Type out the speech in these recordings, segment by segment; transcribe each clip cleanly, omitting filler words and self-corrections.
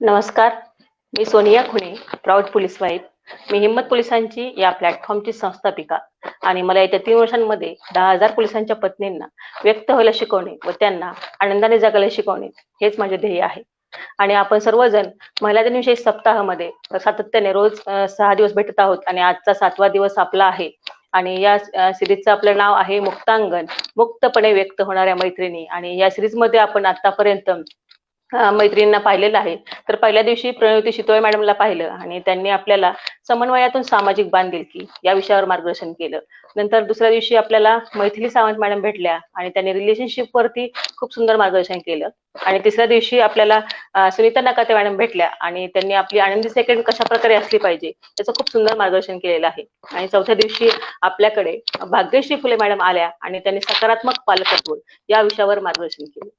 नमस्कार. मी Sonia Khune, proud police wife. मी हिंमत पोलिसांची या प्लॅटफॉर्मची संस्थापिका आणि मला येत्या 3 वर्षांमध्ये 10,000 पोलिसांच्या पत्नींना व्यक्त व्हायला शिकवणे व त्यांना आनंदाने जगायला शिकवणे हेच माझे ध्येय आहे. आणि आपण सर्वजण महिला दिनविशेष सप्ताहामध्ये सातत्याने रोज 6 दिवस भेटत आहोत आणि आजचा 7वा दिवस आपला आहे. आणि या सिरीजचं आपलं नाव आहे मुक्तांगण, मुक्तपणे व्यक्त होणाऱ्या मैत्रिणी. आणि या सिरीजमध्ये आपण आतापर्यंत मैत्रिणींना पाहिलेलं आहे. तर पहिल्या दिवशी प्रणवती शितोळे मॅडमला पाहिलं आणि त्यांनी आपल्याला समन्वयातून सामाजिक बांधिलकी या विषयावर मार्गदर्शन केलं. नंतर दुसऱ्या दिवशी आपल्याला मैथिली सावंत मॅडम भेटल्या आणि त्यांनी रिलेशनशिप वरती खूप सुंदर मार्गदर्शन केलं. आणि तिसऱ्या दिवशी आपल्याला सुनीता नकाते मॅडम भेटल्या आणि त्यांनी आपली आनंदी सेकंड कशा प्रकारे असली पाहिजे त्याचं खूप सुंदर मार्गदर्शन केलेलं आहे. आणि चौथ्या दिवशी आपल्याकडे भाग्यश्री फुले मॅडम आल्या आणि त्यांनी सकारात्मक पालकत्व या विषयावर मार्गदर्शन केलं.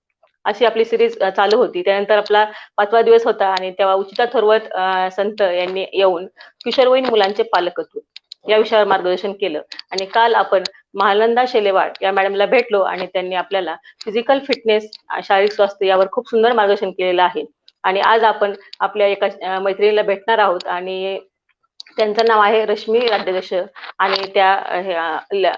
अशी आपली सिरीज चालू होती. त्यानंतर आपला 5वा दिवस होता आणि तेव्हा उचिता थोरवत संत यांनी येऊन किशोरवयीन मुलांचे पालकत्व या विषयावर मार्गदर्शन केलं. आणि काल आपण महानंदा शेलेवाड या मॅडमला भेटलो आणि त्यांनी आपल्याला फिजिकल फिटनेस, शारीरिक स्वास्थ्य यावर खूप सुंदर मार्गदर्शन केलेलं आहे. आणि आज आपण आपल्या एका मैत्रिणीला भेटणार आहोत आणि त्यांचं नाव आहे रश्मी राज्याध्यक्ष आणि त्या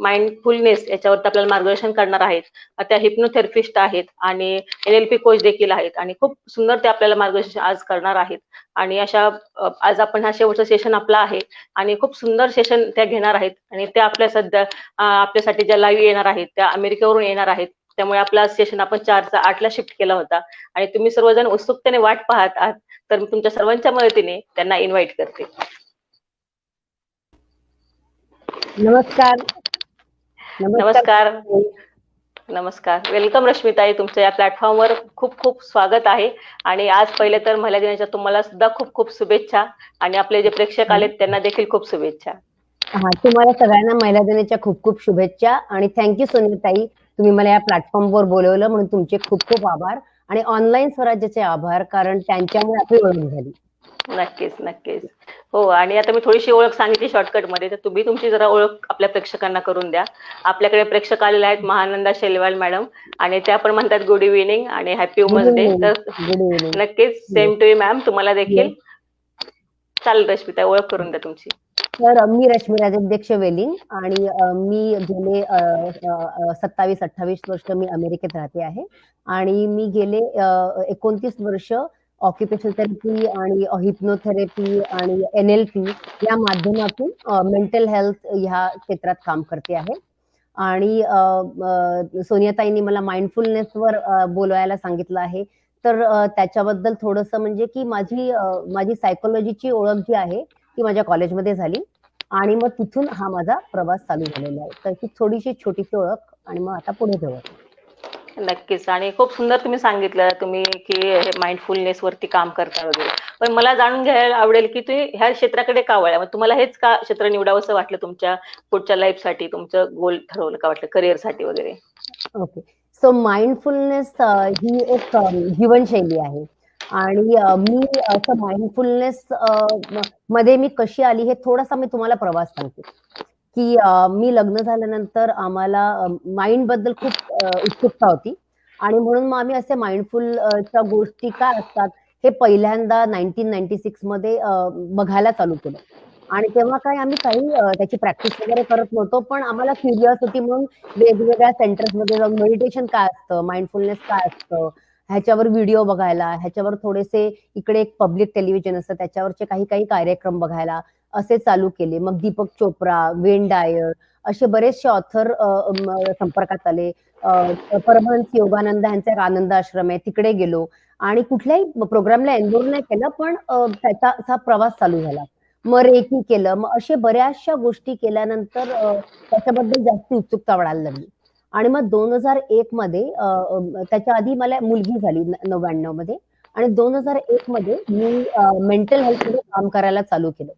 माइंडफुलनेस याच्यावर आपल्याला मार्गदर्शन करणार आहेत. त्या हिप्नोथेरपिस्ट आहेत आणि NLP कोच देखील आहेत आणि खूप सुंदर ते आपल्याला मार्गदर्शन आज करणार आहेत. आणि अशा आज आपण हा शेवटचा सेशन आपला आहे आणि खूप सुंदर सेशन त्या घेणार आहेत. आणि त्या आपल्या सध्या आपल्यासाठी ज्या लाईव्ह येणार आहेत त्या अमेरिकेवरून येणार आहेत. त्यामुळे आपला सेशन आपण 4चा 8ला शिफ्ट केला होता आणि तुम्ही सर्वजण उत्सुकतेने वाट पाहत आहात. तर मी तुमच्या सर्वांच्या मदतीने त्यांना इन्व्हाइट करते. नमस्कार. नमस्कार. नमस्कार. वेलकम रश्मिताई. तुमच्या या प्लॅटफॉर्मवर खूप खूप स्वागत आहे. आणि आज पहिले तर महिला दिनाच्या तुम्हाला सुद्धा खूप खूप शुभेच्छा आणि आपले जे प्रेक्षक आलेत त्यांना देखील खूप शुभेच्छा. तुम्हाला सगळ्यांना महिला दिनाच्या खूप खूप शुभेच्छा आणि थँक्यू सोनियाताई, तुम्ही मला या प्लॅटफॉर्मवर बोलवलं म्हणून तुमचे खूप खूप आभार आणि ऑनलाईन स्वराज्याचे आभार, कारण त्यांच्यामुळे आपली ओळख झाली. नक्कीच नक्कीच. हो. आणि आता मी थोडीशी ओळख सांगितली शॉर्टकट मध्ये, तर तुम्ही तुमची जरा ओळख आपल्या प्रेक्षकांना करून द्या. आपल्याकडे प्रेक्षक आलेले आहेत महानंदा शेलवाल मॅडम आणि त्या पण म्हणतात गुड इव्हिनिंग आणि हॅपी वुमन्स डे. तर नक्कीच सेम टू यू मॅम, तुम्हाला देखील. चालेल रश्मिता, ओळख करून द्या तुमची. तर मी रश्मी राजाध्यक्ष वेलिंग आणि मी गेले 27-28 वर्ष मी अमेरिकेत राहते आहे आणि मी गेले 29 वर्ष ऑक्युपेशनल थेरपी आणि हिप्नोथेरपी आणि NLP या माध्यमातून मेंटल हेल्थ ह्या क्षेत्रात काम करते आहे. आणि सोनियाताईंनी मला माइंडफुलनेसवर बोलवायला सांगितलं आहे. तर त्याच्याबद्दल थोडंसं म्हणजे की माझी सायकोलॉजीची ओळख जी आहे ती माझ्या कॉलेजमध्ये झाली आणि मग तिथून हा माझा प्रवास चालू झालेला आहे. तर ही थोडीशी छोटीशी ओळख आणि मग आता पुढे जाऊ. नक्कीच. आणि खूप सुंदर तुम्ही सांगितलं तुम्ही की हे माइंडफुलनेस वरती काम करता वगैरे. पण मला जाणून घ्यायला आवडेल की तुम्ही ह्या क्षेत्राकडे का वळल्या? मग तुम्हाला हेच का क्षेत्र निवडावंसं वाटलं तुमच्या पुढच्या लाईफसाठी, तुमचं गोल ठरवलं का वाटलं करिअरसाठी वगैरे? ओके. सो माइंडफुलनेस ही एक जीवनशैली आहे आणि मी असं माइंडफुलनेस मध्ये मी कशी आली हे थोडासा मी तुम्हाला प्रवास सांगते. की मी लग्न झाल्यानंतर आम्हाला माइंड बद्दल खूप उत्सुकता होती आणि म्हणून मग आम्ही असे माइंडफुलच्या गोष्टी काय असतात हे पहिल्यांदा 1996 मध्ये बघायला चालू केलं. आणि तेव्हा काय आम्ही काही त्याची प्रॅक्टिस वगैरे करत नव्हतो, पण आम्हाला क्युरिओसिटी म्हणून वेगवेगळ्या सेंटर्समध्ये जाऊन मेडिटेशन काय असतं, माइंडफुलनेस काय असतं, ह्याच्यावर व्हिडिओ बघायला, ह्याच्यावर थोडेसे इकडे एक पब्लिक टेलिव्हिजन असतं त्याच्यावरचे काही काही कार्यक्रम बघायला असे चालू केले. मग दीपक चोप्रा, वेन डायर असे बरेचसे ऑथर संपर्कात आले. परमहंस योगानंद यांचा एक आनंद आश्रम आहे तिकडे गेलो आणि कुठल्याही प्रोग्रामला एनरोल नाही केलं, पण त्याचा प्रवास चालू झाला. मग रेकी केलं. मग अशा बऱ्याचशा गोष्टी केल्यानंतर त्याच्याबद्दल जास्त उत्सुकता वाढायला लागली. आणि मग 2001 मध्ये त्याच्या आधी मला मुलगी झाली 99 मध्ये आणि 2001 मध्ये मी मेंटल हेल्थमध्ये काम करायला चालू केलं.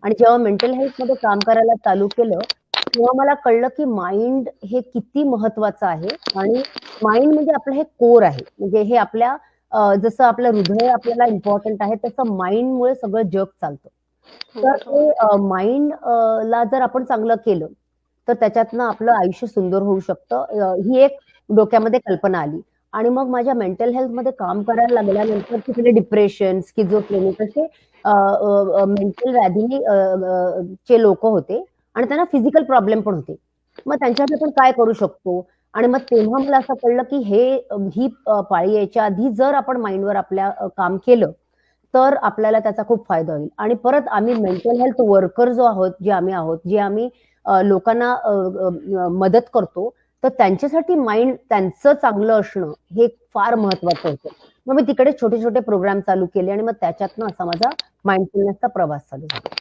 आणि जेव्हा मेंटल हेल्थमध्ये काम करायला चालू केलं तेव्हा मला कळलं की माइंड हे किती महत्वाचं आहे आणि माइंड म्हणजे आपलं हे कोर आहे. म्हणजे हे आपल्या जसं आपलं हृदय आपल्याला इम्पॉर्टंट आहे तसं माइंडमुळे सगळं जग चालतं. तर ते माइंड ला जर आपण चांगलं केलं तर त्याच्यातनं आपलं आयुष्य सुंदर होऊ शकतं. ही एक डोक्यामध्ये कल्पना आली आणि मग माझ्या मेंटल हेल्थमध्ये काम करायला लागल्यानंतर तिकडे डिप्रेशन, स्किझोफ्रेनिक असे मेंटल व्याधीने चे लोक होते आणि त्यांना फिजिकल प्रॉब्लेम पण होते. मग त्यांच्यासाठी आपण काय करू शकतो? आणि मग तेव्हा मला असं कळलं की ही पाळी यायच्या आधी जर आपण माइंडवर आपल्या काम केलं तर आपल्याला त्याचा खूप फायदा होईल. आणि परत आम्ही मेंटल हेल्थ वर्कर जो आहोत, जे आम्ही लोकांना मदत करतो, तर त्यांच्यासाठी माइंड त्यांचं चांगलं असणं हे फार महत्वाचं होतं. मग मी तिकडे छोटे-छोटे प्रोग्राम चालू केले आणि मग त्याच्यातनं असा माझा माइंडफुलनेसचा प्रवास चालू झाला.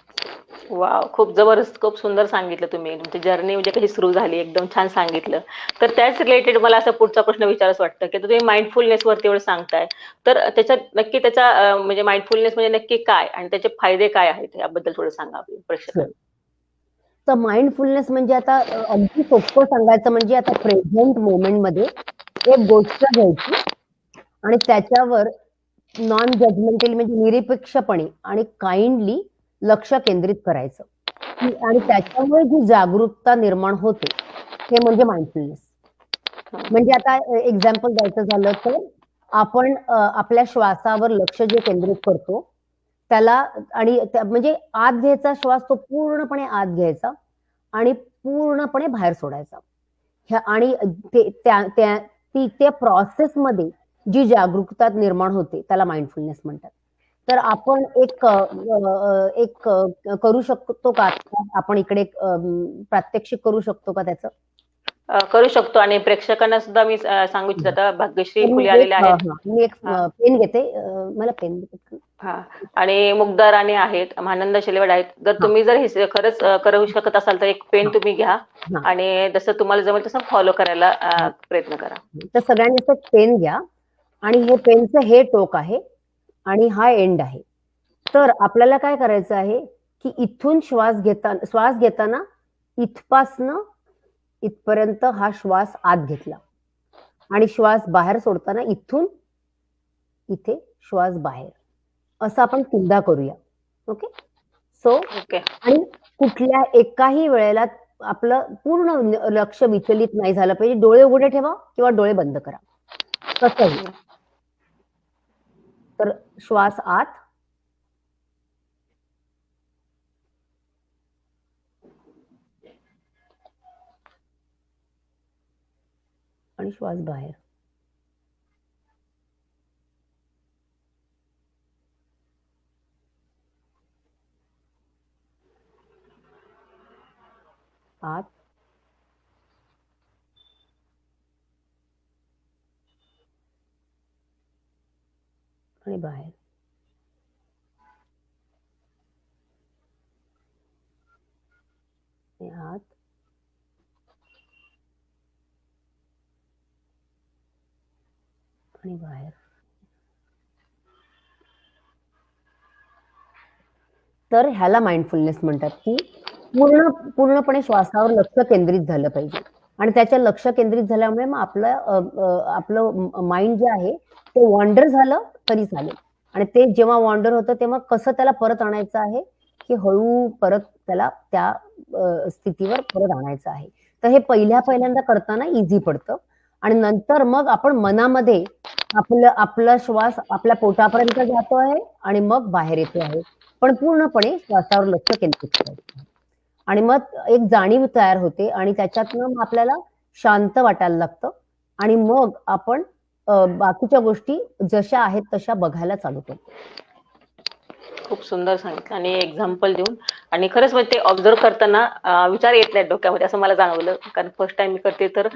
वाव! खूप जबरदस्त, खूप सुंदर सांगितलं तुम्ही. तुमची जर्नी म्हणजे कशी सुरू झाली, एकदम छान सांगितलं. तर त्याच रिलेटेड मला असा पुढचा प्रश्न विचारावासा वाटतं, की तुम्ही माइंडफुलनेसवरती एवढं सांगताय, तर त्याच्यात नक्की त्याचा म्हणजे माइंडफुलनेस म्हणजे नक्की काय आणि त्याचे फायदे काय आहेत? याबद्दल थोडं सांगा आपल्या Sure. प्रेक्षकांना. तर माइंडफुलनेस म्हणजे आता अगदी सोपं सांगायचं म्हणजे आता प्रेझेंट मोमेंटमध्ये एक गोष्ट घ्यायची आणि त्याच्यावर नॉन जजमेंटली म्हणजे निरपेक्षपणे आणि काइंडली लक्ष केंद्रित करायचं. आणि त्याच्यामुळे जी जागरूकता निर्माण होते, हे म्हणजे माइंडफुलनेस. म्हणजे आता एक्झाम्पल द्यायचं झालं तर आपण आपल्या श्वासावर लक्ष जे केंद्रित करतो, त्याला आणि म्हणजे आत घ्यायचा श्वास तो पूर्णपणे आत घ्यायचा आणि पूर्णपणे बाहेर सोडायचा. आणि त्या प्रोसेसमध्ये जी जागरूकता निर्माण होते त्याला माइंडफुलनेस म्हणतात. तर आपण करू शकतो का आता? आपण इकडे प्रात्यक्षिक करू शकतो का त्याचं? करू शकतो आणि प्रेक्षकांना सुद्धा मी सांगू इच्छिते. आता भाग्यश्री तर फुले आलेल्या आहेत. मी एक हां. पेन घेते. मला पेन देतात का? हां. आणि मुग्धा राणे आहेत, महानंदा शिलेवाड आहेत. जर हां, तुम्ही जर हे खरंच करू शकत असाल तर एक पेन हां, तुम्ही घ्या हां, आणि जसं तुम्हाला जमेल तसं फॉलो करायला हां. प्रयत्न करा. तर सगळ्यांनी असं पेन घ्या आणि हे पेनचं हे टोक आहे आणि हा एंड आहे. तर आपल्याला काय करायचं आहे, की इथून श्वास घेताना इथपासनं इथपर्यंत हा श्वास आत घेतला आणि श्वास बाहेर सोडताना इथून इथे श्वास बाहेर. असं आपण 3दा करूया. ओके. So okay. आणि कुठल्या एकाही वेळेला आपलं पूर्ण लक्ष विचलित नाही झालं पाहिजे. डोळे उघडे ठेवा किंवा डोळे बंद करा. कसंही. तर श्वास आत आणि श्वास बाहेर. आत आणि बाहेर. आणि आत आणि बाहेर. तर ह्याला माइंडफुलनेस म्हणतात, की पूर्णपणे श्वासावर लक्ष केंद्रित झालं पाहिजे. आणि त्याच्या लक्ष केंद्रित झाल्यामुळे मग आपलं माइंड जे आहे ते वॉन्डर झालं तरी चालेल. आणि ते जेव्हा वॉन्डर होतं तेव्हा कसं त्याला परत आणायचं आहे, की हळू परत त्याला त्या स्थितीवर परत आणायचं आहे. तर हे पहिल्यांदा करताना ईझी पडतं आणि नंतर मग आपण मनामध्ये आपला श्वास आपल्या पोटापर्यंत जातो आहे आणि मग बाहेर येतो आहे. पण पूर्णपणे श्वासावर लक्ष केंद्रित करायचं आहे. आणि मग एक जाणीव तयार होते आणि त्याच्यातनं मग आपल्याला शांत वाटायला लागतं आणि मग आपण बाकीच्या गोष्टी जशा आहेत तशा बघायला चालू करतो. खूप सुंदर सांगितलं आणि एक्झाम्पल देऊन आणि खरंच म्हणजे ते ऑब्झर्व्ह करताना विचार येत नाहीत डोक्यामध्ये असं मला जाणवलं. कारण फर्स्ट टाइम मी करते तर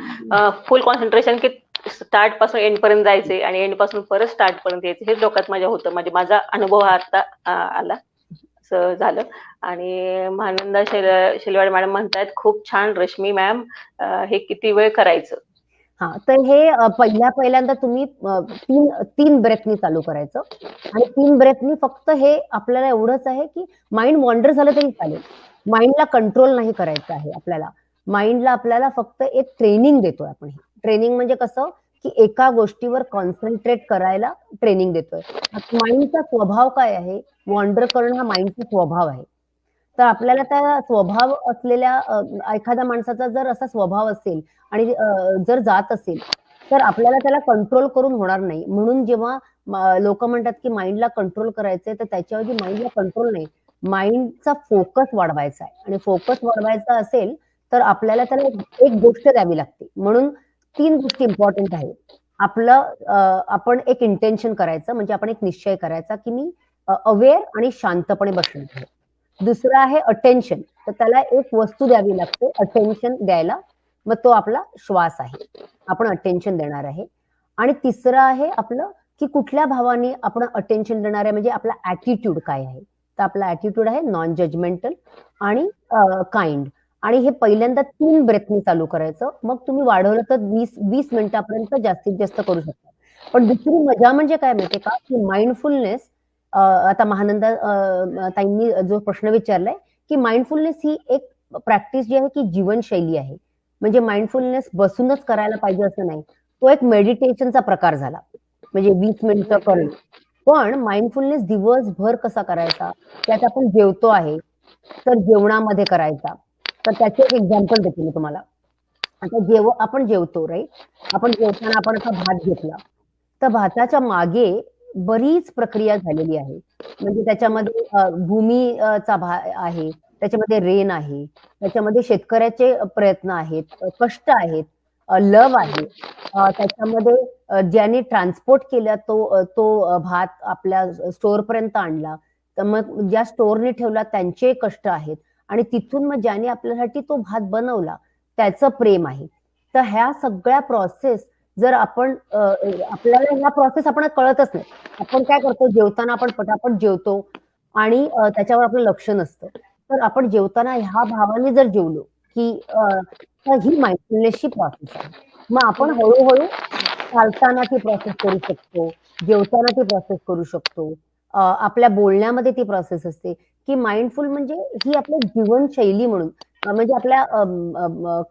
फुल कॉन्सन्ट्रेशन की स्टार्ट पासून एंड पर्यंत जायचे आणि एंड पासून परत स्टार्ट पर्यंत यायचे हे डोक्यात माझ्या होतं. म्हणजे माझा अनुभव हा आता आला. असं झालं आणि महानंदा शिलवाड मॅडम म्हणतायत खूप छान रश्मी मॅम हे किती वेळ करायचं? हां, तर हे पहिल्यांदा तुम्ही 3 ब्रेथनी चालू करायचं आणि 3 ब्रेथनी फक्त हे आपल्याला एवढंच आहे, की माइंड वॉन्डर झालं तरी चालेल. माइंडला कंट्रोल नाही करायचं आहे आपल्याला. माइंडला आपल्याला फक्त एक ट्रेनिंग देतोय आपण हे. ट्रेनिंग म्हणजे कसं, की एका गोष्टीवर कॉन्सन्ट्रेट करायला ट्रेनिंग देतोय. माइंडचा स्वभाव काय आहे? वॉन्डर करणं हा माइंडचा स्वभाव आहे. तर आपल्याला त्या स्वभाव असलेल्या एखाद्या माणसाचा जर असा स्वभाव असेल आणि जर जात असेल, तर आपल्याला त्याला कंट्रोल करून होणार नाही. म्हणून जेव्हा लोक म्हणतात की माइंडला कंट्रोल करायचंय, तर त्याच्याऐवजी माइंडला कंट्रोल नाही, माइंडचा फोकस वाढवायचा आहे. आणि फोकस वाढवायचा असेल तर आपल्याला त्याला एक गोष्ट द्यावी लागते. म्हणून 3 गोष्टी इम्पॉर्टंट आहेत. आपण एक इंटेन्शन करायचं, म्हणजे आपण एक निश्चय करायचा की मी अवेअर आणि शांतपणे बसणार आहे. दुसरं आहे अटेन्शन, तर त्याला एक वस्तू द्यावी लागते अटेन्शन द्यायला, मग तो आपला श्वास आहे. आपण अटेन्शन देणार आहे. आणि तिसरं आहे आपलं की कुठल्या भावाने आपण अटेन्शन देणार आहे, म्हणजे आपला ऍटिट्यूड काय आहे. तर आपला ऍटिट्यूड आहे नॉन जजमेंटल आणि काइंड. आणि हे पहिल्यांदा 3 ब्रेथनी चालू करायचं. मग तुम्ही वाढवलं तर 20 मिनिटापर्यंत जास्तीत जास्त करू शकता. पण दुसरी मजा म्हणजे काय माहितीये का, की माइंडफुलनेस, आता महानंदा ताईंनी जो प्रश्न विचारलाय की माइंडफुलनेस ही एक प्रॅक्टिस जी आहे की जीवनशैली आहे. म्हणजे माइंडफुलनेस बसूनच करायला पाहिजे असं नाही. तो एक मेडिटेशनचा प्रकार झाला. म्हणजे 20 मिनिटं करणं. पण माइंडफुलनेस दिवसभर कसा करायचा? त्यात आपण जेवतो आहे, तर जेवणामध्ये करायचा. तर त्याचे एक एक्झाम्पल देते मी तुम्हाला. आता आपण जेवतो राईट? आपण जेवताना आपण असा भात घेतला. तर भाताच्या मागे बरीच प्रक्रिया झालेली आहे. म्हणजे त्याच्यामध्ये भूमीचा आहे, त्याच्यामध्ये रेन आहे, त्याच्यामध्ये शेतकऱ्याचे प्रयत्न आहेत, कष्ट आहेत, लव आहे. त्याच्यामध्ये ज्याने ट्रान्सपोर्ट केला तो भात आपल्या स्टोअरपर्यंत आणला. तर मग ज्या स्टोअरने ठेवला त्यांचे कष्ट आहेत. आणि तिथून मग ज्याने आपल्यासाठी तो भात बनवला त्याचं प्रेम आहे. तर ह्या सगळ्या प्रोसेस जर आपल्याला ह्या प्रोसेस आपण कळतच नाही. आपण काय करतो, जेवताना आपण पटापट जेवतो आणि त्याच्यावर आपलं लक्ष नसतं. तर आपण जेवताना ह्या भावाने जर जेवलो की तर ही माइंडफुलनेसची प्रोसेस आहे. मग आपण हळूहळू चालताना ती प्रोसेस करू शकतो, जेवताना ती प्रोसेस करू शकतो, आपल्या बोलण्यामध्ये ती प्रोसेस असते की माइंडफुल म्हणजे ही आपली जीवनशैली म्हणून, म्हणजे आपल्या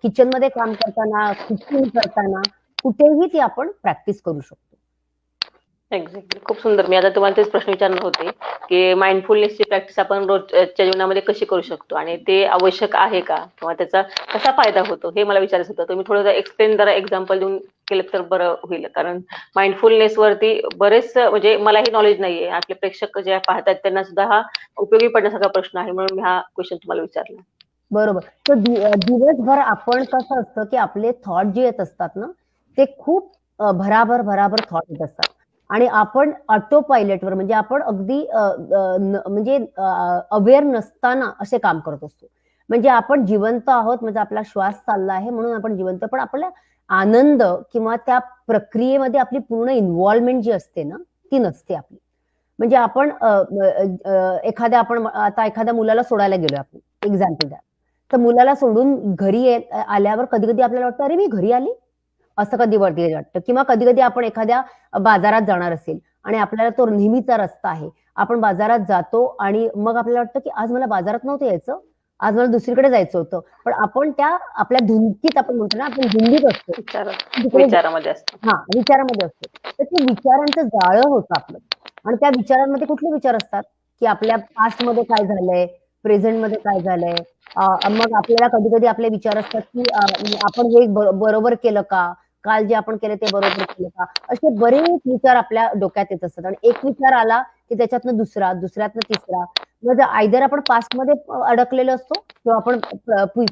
किचनमध्ये काम करताना, कुकिंग करताना कुठेही ती आपण प्रॅक्टिस करू शकतो. एक्झॅक्टली. खूप सुंदर. मी आता तुम्हाला तेच प्रश्न विचारणार होते, की माइंडफुलनेसची प्रॅक्टिस आपण रोजच्या जीवनामध्ये कशी करू शकतो आणि ते आवश्यक आहे का? किंवा त्याचा कसा फायदा होतो? हे मला विचारायचं होतं. तुम्ही थोडं एक्सप्लेन जरा एक्झाम्पल देऊन केलं तर बरं होईल. कारण माइंडफुलनेस वरती बरेच म्हणजे मलाही नॉलेज नाहीये. आपले प्रेक्षक जे पाहतात त्यांना सुद्धा हा उपयोगी पडण्यासारखा प्रश्न आहे. म्हणून मी हा क्वेशन तुम्हाला विचारला. बरोबर. तर दिवसभर आपण कसं असतं की आपले थॉट जे येत असतात ना, ते खूप भराभर थॉट येत असतात. आणि आपण ऑटो पायलटवर, म्हणजे आपण अगदी म्हणजे अवेअर नसताना असे काम करत असतो. म्हणजे आपण जिवंत आहोत, म्हणजे आपला श्वास चालला आहे म्हणून आपण जिवंत, पण आपला आनंद किंवा त्या प्रक्रियेमध्ये आपली पूर्ण इन्व्हॉल्वमेंट जी असते ना, ती नसते आपली. म्हणजे आपण एखाद्या मुलाला सोडायला गेलोय आपण, एक्झाम्पल द्या. तर मुलाला सोडून घरी आल्यावर कधी-कधी आपल्याला वाटतं, "अरे, मी घरी आली?" असं कधी वरती वाटतं. किंवा कधी-कधी आपण एखाद्या बाजारात जाणार असेल आणि आपल्याला तो नेहमीचा रस्ता आहे. आपण बाजारात जातो आणि मग आपल्याला वाटतं, की आज मला बाजारात नव्हतं यायचं. आज मला दुसरीकडे जायचं होतं. पण आपण आपल्या धुंदीत आपण म्हणतो ना, आपण धुंदीत असतो. विचारामध्ये असतो. विचारामध्ये असतो. तर ते विचारांचं जाळं होतं आपलं. आणि त्या विचारांमध्ये कुठले विचार असतात, की आपल्या पास्टमध्ये काय झालंय, प्रेझेंटमध्ये काय झालंय. मग आपल्याला कधी-कधी आपले विचार असतात, की आपण हे बरोबर केलं का? काल जे आपण केलं ते बरोबर केलं का? असे बरेच विचार आपल्या डोक्यात येत असतात. आणि एक विचार आला, की त्याच्यातनं दुसरा, दुसऱ्यातनं तिसरा. मग आयदर आपण पास्टमध्ये अडकलेलो असतो किंवा आपण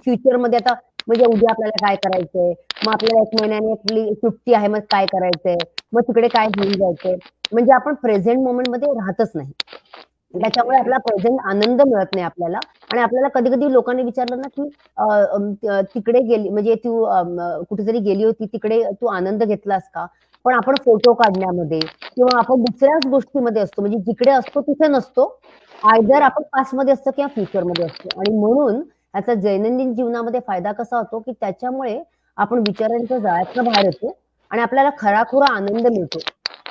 फ्युचरमध्ये, आता म्हणजे उद्या आपल्याला काय करायचंय, मग आपल्याला 1 महिन्याने आपली सुट्टी आहे, मग काय करायचंय, मग तिकडे काय घेऊन जायचंय. म्हणजे आपण प्रेझेंट मोमेंटमध्ये राहतच नाही. त्याच्यामुळे आपला प्रेझेंट आनंद मिळत नाही आपल्याला. आणि आपल्याला कधी-कधी लोकांनी विचारलं ना, की तिकडे गेली, म्हणजे तू कुठेतरी गेली होती, तिकडे तू आनंद घेतलास का? पण आपण फोटो काढण्यामध्ये किंवा आपण दुसऱ्याच गोष्टीमध्ये असतो, म्हणजे जिकडे असतो तिथे नसतो. आयदर आपण पास्टमध्ये असतो किंवा फ्युचरमध्ये असतो. आणि म्हणून याचा दैनंदिन जीवनामध्ये फायदा कसा होतो, की त्याच्यामुळे आपण विचारांच्या जाळ्यातनं बाहेर येतो आणि आपल्याला खराखुरा आनंद मिळतो.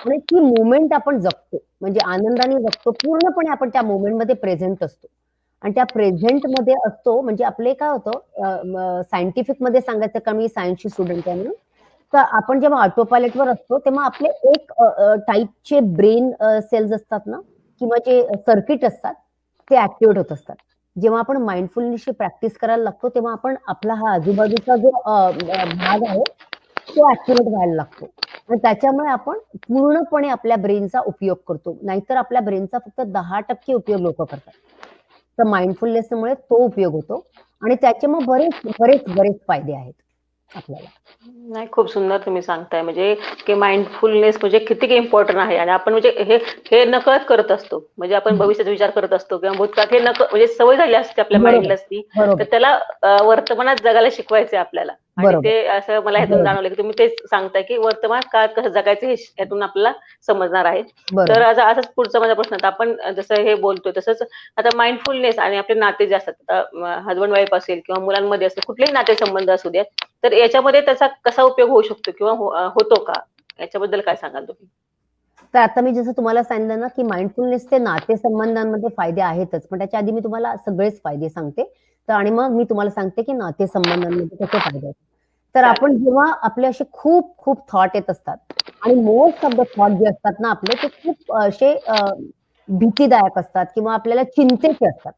आणि ती मोमेंट आपण जगतो, म्हणजे आनंदाने जगतो. पूर्णपणे आपण त्या मोमेंटमध्ये प्रेझेंट असतो. आणि त्या प्रेझेंटमध्ये असतो, म्हणजे आपले काय होतं, सायंटिफिकमध्ये सांगायचं का, मी सायन्सची स्टुडंट आहे म्हणून. तर आपण जेव्हा ऑटो पायलटवर असतो, तेव्हा आपले एक टाइपचे ब्रेन सेल्स असतात ना, किंवा जे सर्किट असतात, ते ऍक्टिव्हेट होत असतात. जेव्हा आपण माइंडफुलनेसची प्रॅक्टिस करायला लागतो, तेव्हा आपण आपला हा आजूबाजूचा जो भाग आहे, तो ऍक्टिव्हेट व्हायला लागतो आणि त्याच्यामुळे आपण पूर्णपणे आपल्या ब्रेनचा उपयोग करतो. नाहीतर आपल्या ब्रेनचा फक्त 10% उपयोग लोक करतात. तर माइंडफुलनेसमुळे तो उपयोग होतो आणि त्याचे मग बरेच बरेच बरेच फायदे आहेत आपल्याला. नाही, खूप सुंदर तुम्ही सांगताय. म्हणजे की माइंडफुलनेस म्हणजे किती इम्पॉर्टंट आहे आणि आपण म्हणजे हे हे नकळत करत असतो. म्हणजे आपण भविष्याचा विचार करत असतो किंवा भूतकाळात हे म्हणजे सवय झाली असते आपल्या बरोबर, माइंडलाच ती. तर बरोबर, त्याला वर्तमानात जगायला शिकवायचंय आपल्याला. आणि बरोबर, ते असं मला ह्यातून बरोबर, जाणवलं की तुम्ही तेच सांगताय की वर्तमान काळात कसं जगायचं हे ह्यातून आपल्याला समजणार आहे. तर बरोबर. आता असाच पुढचा माझा प्रश्न होता. आपण जसं हे बोलतोय तसंच आता माइंडफुलनेस आणि आपले नाते जे असतात, हसबंड वाईफ असेल किंवा मुलांमध्ये असेल, कुठलेही नातेसंबंध असू द्या, तर याच्यामध्ये त्याचा कसा उपयोग होऊ शकतो किंवा होतो का? याच्याबद्दल काय सांगाल तुम्ही? तर आता मी जसं तुम्हाला सांगितलं ना, की माइंडफुलनेसचे नातेसंबंधांमध्ये फायदे आहेतच. पण त्याच्या आधी मी तुम्हाला सगळेच फायदे सांगते. तर आणि मग मी तुम्हाला सांगते, की नातेसंबंधांमध्ये कसे फायदे आहेत. तर आपण चालेल. जेव्हा आपले असे खूप खूप थॉट येत असतात आणि मोस्ट ऑफ द थॉट जे असतात ना आपले, ते खूप असे भीतीदायक असतात किंवा आपल्याला चिंतेचे असतात.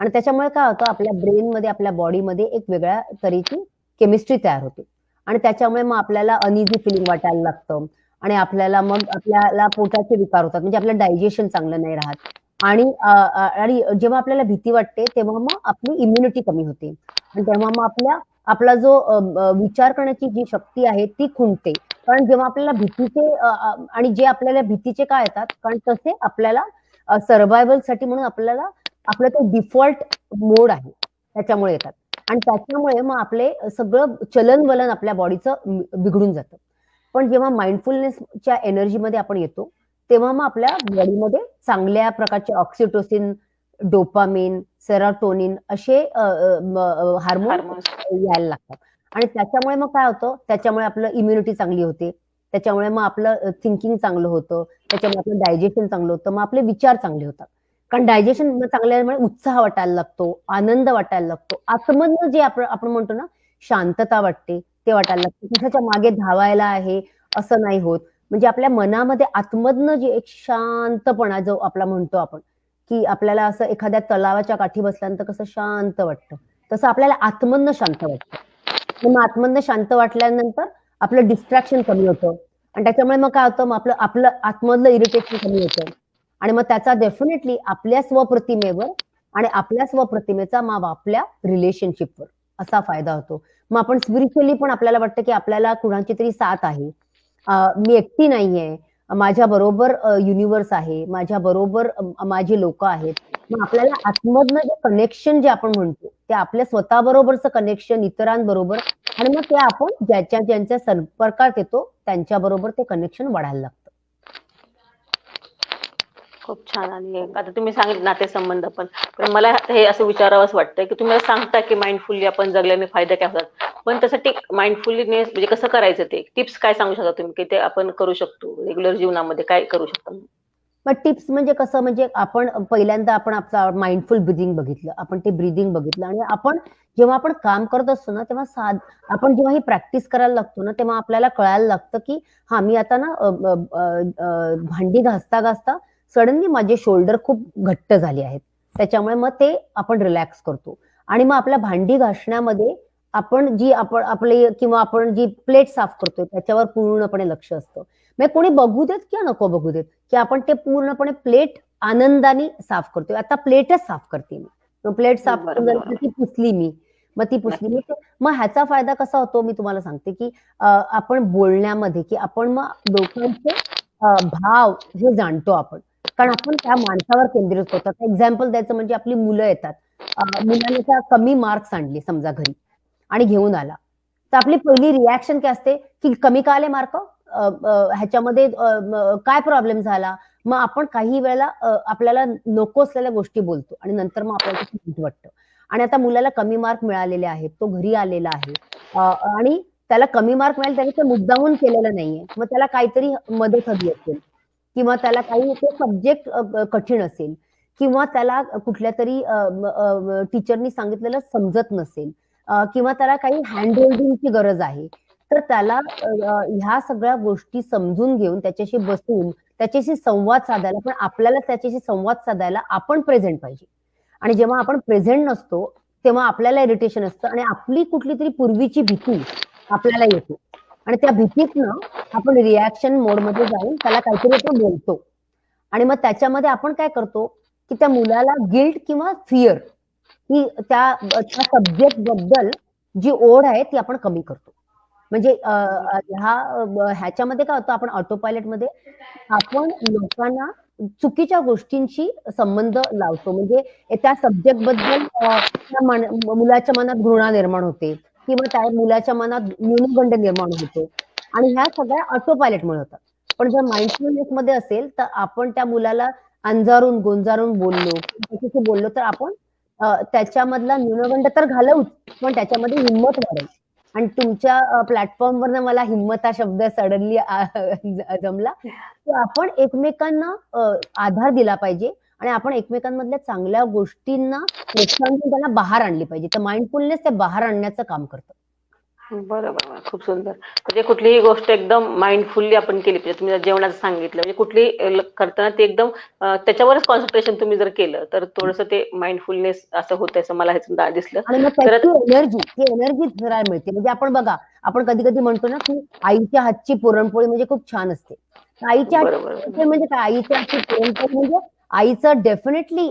आणि त्याच्यामुळे काय होतं, आपल्या ब्रेनमध्ये, आपल्या बॉडीमध्ये एक वेगळ्या तऱ्हेची केमिस्ट्री तयार होते. आणि त्याच्यामुळे मग आपल्याला अनइझी फिलिंग वाटायला लागतं. आणि आपल्याला पोटाचे विकार होतात. म्हणजे आपलं डायजेशन चांगलं नाही राहत. आणि जेव्हा आपल्याला भीती वाटते, तेव्हा मग आपली इम्युनिटी कमी होते. आणि तेव्हा मग आपला जो विचार करण्याची जी शक्ती आहे ती खुंटते. कारण जेव्हा आपल्याला आणि जे आपल्याला भीतीचे काय येतात, कारण तसे आपल्याला साठी म्हणून आपलं ते डिफॉल्ट मोड आहे. त्याच्यामुळे येतात. आणि त्याच्यामुळे मग आपले सगळं चलन-वलन आपल्या बॉडीचं बिघडून जातं. पण जेव्हा माइंडफुलनेसच्या एनर्जीमध्ये आपण येतो, तेव्हा मग आपल्या बॉडीमध्ये चांगल्या प्रकारचे ऑक्सिटोसिन, डोपामिन, सेरोटोनिन असे हार्मोन्स हार्मोन्स. यायला लागतात. आणि त्याच्यामुळे मग काय होतं, त्याच्यामुळे आपलं इम्युनिटी चांगली होते. त्याच्यामुळे मग आपलं थिंकिंग चांगलं होतं. त्याच्यामुळे आपलं डायजेशन चांगलं होतं. मग आपले विचार चांगले होतात. कारण डायजेशन चांगल्यामुळे उत्साह वाटायला लागतो, आनंद वाटायला लागतो. आतमधनं जे आपण म्हणतो ना, शांतता वाटते, ते वाटायला लागतं. कशाच्या मागे धावायला आहे, असं नाही होत. म्हणजे आपल्या मनामध्ये आतमधनं जे एक शांतपणा जो आपला म्हणतो आपण, की आपल्याला असं एखाद्या तलावाच्या काठी बसल्यानंतर कसं शांत वाटतं, तसं आपल्याला आतमधनं शांत वाटतं. आणि मग आतमधनं शांत वाटल्यानंतर आपलं डिस्ट्रॅक्शन कमी होतं आणि त्याच्यामुळे मग काय होतं, मग आपलं आपलं आतमधलं इरिटेशन कमी होतं आणि मग त्याचा डेफिनेटली आपल्या स्वप्रतिमेवर आणि आपल्या स्वप्रतिमेचा मग आपल्या रिलेशनशिपवर असा फायदा होतो. मग आपण स्पिरिच्युअली पण आपल्याला वाटतं, की आपल्याला कुणाची तरी साथ आहे. मी एकटी नाहीये. माझ्या बरोबर युनिव्हर्स आहे. माझ्या बरोबर माझी लोकं आहेत. मग आपल्याला आतमधनं जे कनेक्शन जे आपण म्हणतो, ते आपल्या स्वतःबरोबरचं कनेक्शन इतरांबरोबर आणि मग ते आपण ज्यांच्या संपर्कात येतो, त्यांच्याबरोबर ते कनेक्शन वाढायला लागतं. खूप छान. आणि आता तुम्ही सांगितले नातेसंबंध पण. पण मला हे असं विचारावंसं वाटतंय, की तुम्ही मला सांगता, की माइंडफुली आपण जगल्याने फायदे काय होतात. पण त्यासाठी माइंडफुलीनेस म्हणजे कसं करायचं ते? टिप्स काय सांगू शकता तुम्ही, की ते आपण करू शकतो रेग्युलर जीवनामध्ये काय करू शकतो? मग टिप्स म्हणजे कसं, म्हणजे आपण पहिल्यांदा आपण आपलं माइंडफुल ब्रीथिंग बघितलं. आपण ते ब्रीथिंग बघितलं आणि जेव्हा आपण काम करत असतो ना, तेव्हा आपण जेव्हा ही प्रॅक्टिस करायला लागतो ना, तेव्हा आपल्याला कळायला लागतं, की हां, मी आता ना भांडी घासता-घासता सडनली माझे शोल्डर खूप घट्ट झाले आहेत. त्याच्यामुळे मग ते आपण रिलॅक्स करतो आणि मग आपल्या भांडी घासण्यामध्ये आपण जी प्लेट साफ करतोय त्याच्यावर पूर्णपणे लक्ष असतं. म्हणजे कोणी बघू देत किंवा नको बघू देत, की आपण ते पूर्णपणे प्लेट आनंदाने साफ करतोय. आता प्लेटच साफ करते मी. मग प्लेट साफ करून बरोबर, झाली तर बरोबर. ती पुसली मी. मग ती पुसली नक्की. मी मग ह्याचा फायदा कसा होतो मी तुम्हाला सांगते, की आपण बोलण्यामध्ये, की आपण मग लोकांचे भाव हे जाणतो आपण. कारण आपण त्या माणसावर केंद्रित होतो. आता एक्झाम्पल द्यायचं म्हणजे आपली मुलं येतात. मुलाने आता कमी मार्क्स आणले समजा घरी आणि घेऊन आला. तर आपली पहिली रिएक्शन काय असते, की कमी का आले मार्क? ह्याच्यामध्ये काय प्रॉब्लेम झाला? मग आपण काही वेळेला आपल्याला नको असलेल्या गोष्टी बोलतो आणि नंतर मग आपल्याला ते वाईट वाटतं. आणि आता मुलाला कमी मार्क मिळालेले आहेत. तो घरी आलेला आहे. आणि त्याला कमी मार्क मिळाले त्याने ते मुद्दामून केलेलं नाहीये. मग त्याला काहीतरी मदत हवी असेल किंवा त्याला काही ते सब्जेक्ट कठीण असेल किंवा त्याला कुठल्यातरी टीचरनी सांगितलेलं समजत नसेल किंवा त्याला काही हँड होल्डिंगची गरज आहे. तर त्याला ह्या सगळ्या गोष्टी समजून घेऊन त्याच्याशी बसून त्याच्याशी संवाद साधायला, पण आपल्याला त्याच्याशी संवाद साधायला आपण प्रेझेंट पाहिजे. आणि जेव्हा आपण प्रेझेंट नसतो, तेव्हा आपल्याला इरिटेशन असतं आणि आपली कुठलीतरी पूर्वीची भीती आपल्याला येते. आणि त्या भीतीतनं आपण रिॲक्शन मोडमध्ये जाऊन त्याला काहीतरी आपण बोलतो आणि मग त्याच्यामध्ये आपण काय करतो की त्या मुलाला गिल्ट किंवा फिअर ही त्या सब्जेक्ट बद्दल जी ओढ आहे ती आपण कमी करतो. म्हणजे ह्याच्यामध्ये काय होतं, आपण ऑटो पायलटमध्ये आपण लोकांना चुकीच्या गोष्टींशी संबंध लावतो. म्हणजे त्या सब्जेक्ट बद्दल त्या मुलाच्या मनात घृणा निर्माण होते किंवा त्या मुलाच्या मनात न्यूनगंड निर्माण होतो आणि ह्या सगळ्या ऑटो पायलटमुळे होतात. पण जर माइंडफुलनेस मध्ये असेल तर आपण त्या मुलाला अंजारून गोंजारून बोललो, त्याच्याशी बोललो तर आपण त्याच्यामधला न्यूनगंड तर घालवूच, पण त्याच्यामध्ये हिंमत वाढेल. आणि तुमच्या प्लॅटफॉर्मवरनं मला हिंमत हा शब्द सडनली जमला, की आपण एकमेकांना आधार दिला पाहिजे आणि आपण एकमेकांमधल्या चांगल्या गोष्टींना प्रोत्साहन देऊन त्यांना बाहेर आणली पाहिजे. तर माइंडफुलनेस ते बाहेर आणण्याचं काम करतं. बरोबर. खूप सुंदर. म्हणजे कुठलीही गोष्ट एकदम माइंडफुली आपण केली पाहिजे. तुम्ही जेवणाचं सांगितलं, म्हणजे कुठलीही करताना ते एकदम त्याच्यावरच कॉन्सन्ट्रेशन तुम्ही जर केलं, तर थोडंसं ते माइंडफुलनेस असं होतं, असं मला ह्यातून दिसलं. आणि मग तर ती एनर्जी जरा मिळते. म्हणजे आपण बघा, आपण कधी-कधी म्हणतो ना, की आईच्या हातची पुरणपोळी म्हणजे खूप छान असते. आईच्या हातची बरोबर. पुरणपोळी म्हणजे काय? आईच्या हातची पुरणपोळी म्हणजे आईचं डेफिनेटली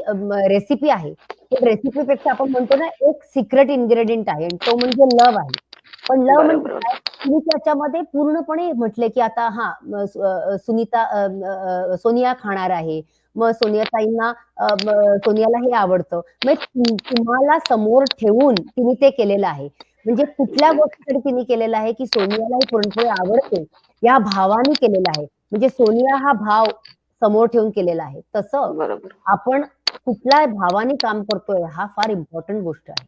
रेसिपी आहे. पण रेसिपीपेक्षा आपण म्हणतो ना, एक सिक्रेट इन्ग्रेडियंट आहे आणि तो म्हणजे लव्ह आहे. पण लव्ह म्हणजे बरोबर. काय? तुम्ही त्याच्यामध्ये पूर्णपणे म्हटले, की आता सोनिया खाणार आहे. मग सोनियाताईंना सोनियाला हे आवडतं. मग तुम्हाला समोर ठेवून तिने ते केलेलं आहे. म्हणजे कुठल्या गोष्टीसाठी तिने केलेलं आहे, की सोनियाला ही पुरणपोळी आवडते, या भावाने केलेलं आहे. म्हणजे सोनिया हा भाव समोर ठेवून केलेला आहे. तसं बरोबर. आपण कुठल्या भावाने काम करतोय हा फार इम्पॉर्टंट गोष्ट आहे.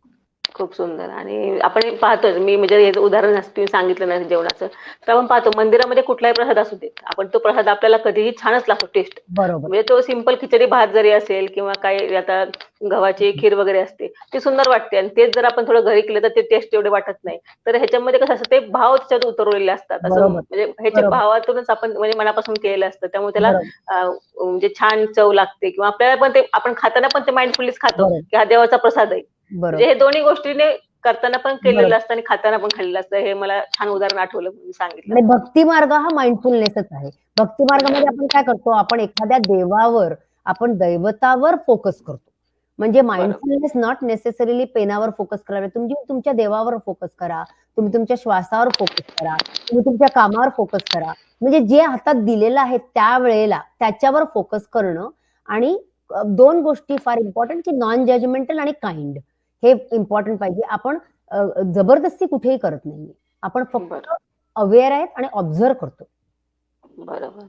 खूप सुंदर. आणि आपण पाहतोच, मी म्हणजे हे उदाहरण असं तुम्ही सांगितलं ना जेवणाचं, तर आपण पाहतो मंदिरामध्ये कुठलाही प्रसाद असू दे, आपण तो प्रसाद आपल्याला कधीही छानच लागतो टेस्ट. बरोबर. म्हणजे तो सिंपल खिचडी भात जरी असेल किंवा काही आता गव्हाची खीर वगैरे असते, ती सुंदर वाटते आणि तेच जर आपण थोडं घरी केलं तर ते टेस्ट एवढे वाटत नाही. तर ह्याच्यामध्ये कसं असतं, ते भाव त्याच्यात उतरवलेले असतात. असं बरोबर. म्हणजे ह्याच्या बरोबर. भावातूनच आपण म्हणजे मनापासून केलेलं असतं. त्यामुळे त्याला बरोबर. म्हणजे छान चव लागते किंवा आपल्याला पण ते आपण खाताना पण ते माइंडफुलीच खातो, बरोबर. की हा देवाचा प्रसाद आहे. म्हणजे बरोबर. हे दोन्ही गोष्टीने करताना पण केलेलं बरोबर. असतं आणि खाताना पण खाल्लेलं असतं. हे मला छान उदाहरण आठवलं म्हणून सांगितलं. आणि भक्ती मार्ग हा माइंडफुलनेसच आहे. भक्ती मार्गामध्ये आपण काय करतो, आपण एखाद्या देवावर, आपण दैवतावर फोकस करतो. म्हणजे बरोबर. माइंडफुलनेस नॉट नेसेसरीली पेनावर फोकस करावे. तुम्ही तुमच्या देवावर फोकस करा. तुम्ही तुमच्या श्वासावर फोकस करा. तुम्ही तुमच्या कामावर फोकस करा. म्हणजे जे हातात दिलेलं आहे त्यावेळेला त्याच्यावर फोकस करणं आणि 2 गोष्टी फार इम्पॉर्टंट, की नॉन जजमेंटल आणि काइंड हे इम्पॉर्टंट पाहिजे. आपण जबरदस्ती कुठेही करत नाहीये. आपण फक्त बरं. अवेअर आहेत आणि ऑब्झर्व्ह करतो. बरोबर.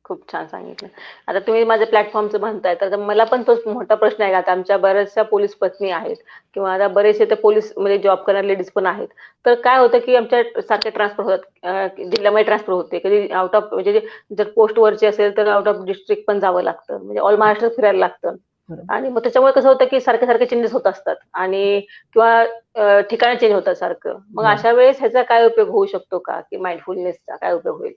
खूप छान सांगितलं. आता तुम्ही माझ्या प्लॅटफॉर्मचं म्हणताय, तर मला पण तोच मोठा प्रश्न आहे. आता आमच्या बऱ्याचशा पोलीस पत्नी आहेत किंवा आता बरेचसे ते पोलीस म्हणजे जॉब करणारे लेडीज पण आहेत. तर काय होतं, की आमच्या सारखे ट्रान्सफर होतात. जिल्ह्यामध्ये ट्रान्सफर होते. कधी आउट ऑफ म्हणजे जर पोस्ट वरची असेल, तर आउट ऑफ डिस्ट्रिक्ट पण जावं लागतं. म्हणजे ऑल महाराष्ट्र फिरायला लागतं. बरोबर. आणि मग त्याच्यामुळे कसं होतं, की सारखे-सारखे चेंजेस होत असतात आणि किंवा ठिकाण चेंज होतात सारखं. मग बरोबर. अशा वेळेस ह्याचा काय उपयोग होऊ शकतो का? की माइंडफुलनेसचा काय उपयोग होईल?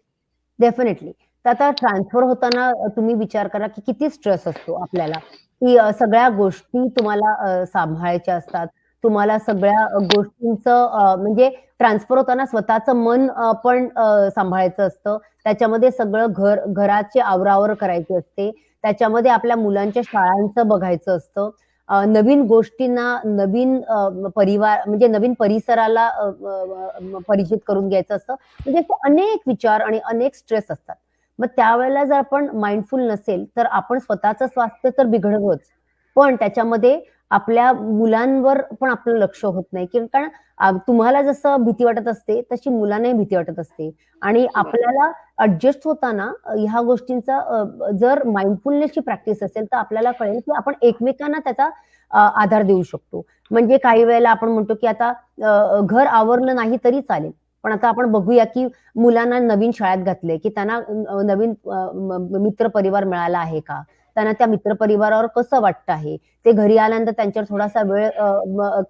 डेफिनेटली. तर आता ट्रान्सफर होताना तुम्ही विचार करा, की किती स्ट्रेस असतो आपल्याला, की सगळ्या गोष्टी तुम्हाला सांभाळायच्या असतात. तुम्हाला सगळ्या गोष्टींचं म्हणजे ट्रान्सफर होताना स्वतःचं मन पण सांभाळायचं असतं. त्याच्यामध्ये सगळं घराची आवरावर करायची असते. त्याच्यामध्ये आपल्या मुलांच्या शाळांचं बघायचं असतं. नवीन गोष्टींना, नवीन परिवार म्हणजे नवीन परिसराला परिचित करून घ्यायचं असतं. म्हणजे असे अनेक विचार आणि अनेक स्ट्रेस असतात. मग त्यावेळेला जर आपण माइंडफुल नसेल, तर आपण स्वतःचं स्वास्थ्य तर बिघडवूच. पण त्याच्यामध्ये आपल्या मुलांवर पण आपलं लक्ष होत नाही. कारण तुम्हाला जसं भीती वाटत असते, तशी मुलांनाही भीती वाटत असते. आणि बरोबर. आपल्याला ॲडजस्ट होताना ह्या गोष्टींचा जर माइंडफुलनेसची प्रॅक्टिस असेल, तर आपल्याला कळेल, की आपण एकमेकांना त्याचा आधार देऊ शकतो. म्हणजे काही वेळेला आपण म्हणतो, की आता घर आवरलं नाही तरी चालेल. पण आता आपण बघूया, की मुलांना नवीन शाळेत घातलंय, की त्यांना नवीन मित्रपरिवार मिळाला आहे का? त्यांना त्या मित्रपरिवारावर कसं वाटतं आहे? ते घरी आल्यानंतर त्यांच्यावर थोडासा वेळ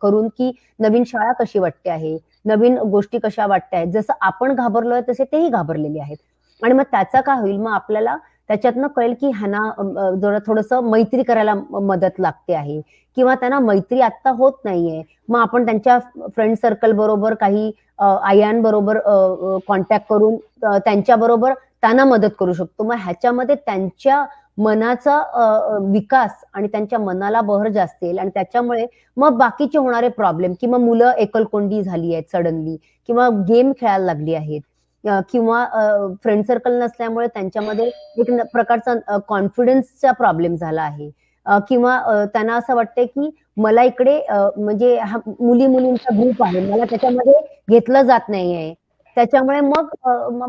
करून, की नवीन शाळा कशी वाटते आहे? नवीन गोष्टी कशा वाटतायत? जसं आपण घाबरलोय तसे तेही घाबरलेले आहेत. आणि मग त्याचा काय होईल? मग आपल्याला त्याच्यातनं कळेल की ह्यांना जरा थोडंसं मैत्री करायला मदत लागते आहे किंवा त्यांना मैत्री आत्ता होत नाहीये. मग आपण त्यांच्या फ्रेंड सर्कल बरोबर काही आयांबरोबर कॉन्टॅक्ट करून त्यांच्याबरोबर त्यांना मदत करू शकतो. मग ह्याच्यामध्ये त्यांच्या मनाचा विकास आणि त्यांच्या मनाला बहर जास्त येईल आणि त्याच्यामुळे मग बाकीचे होणारे प्रॉब्लेम किंवा मुलं एकलकोंडी झाली आहेत सडनली किंवा गेम खेळायला लागली आहेत किंवा फ्रेंड सर्कल नसल्यामुळे त्यांच्यामध्ये एक प्रकारचा कॉन्फिडन्सचा प्रॉब्लेम झाला आहे किंवा त्यांना असं वाटतंय की मला इकडे म्हणजे हा मुलींचा ग्रुप आहे, मला त्याच्यामध्ये घेतलं जात नाहीये. त्याच्यामुळे मग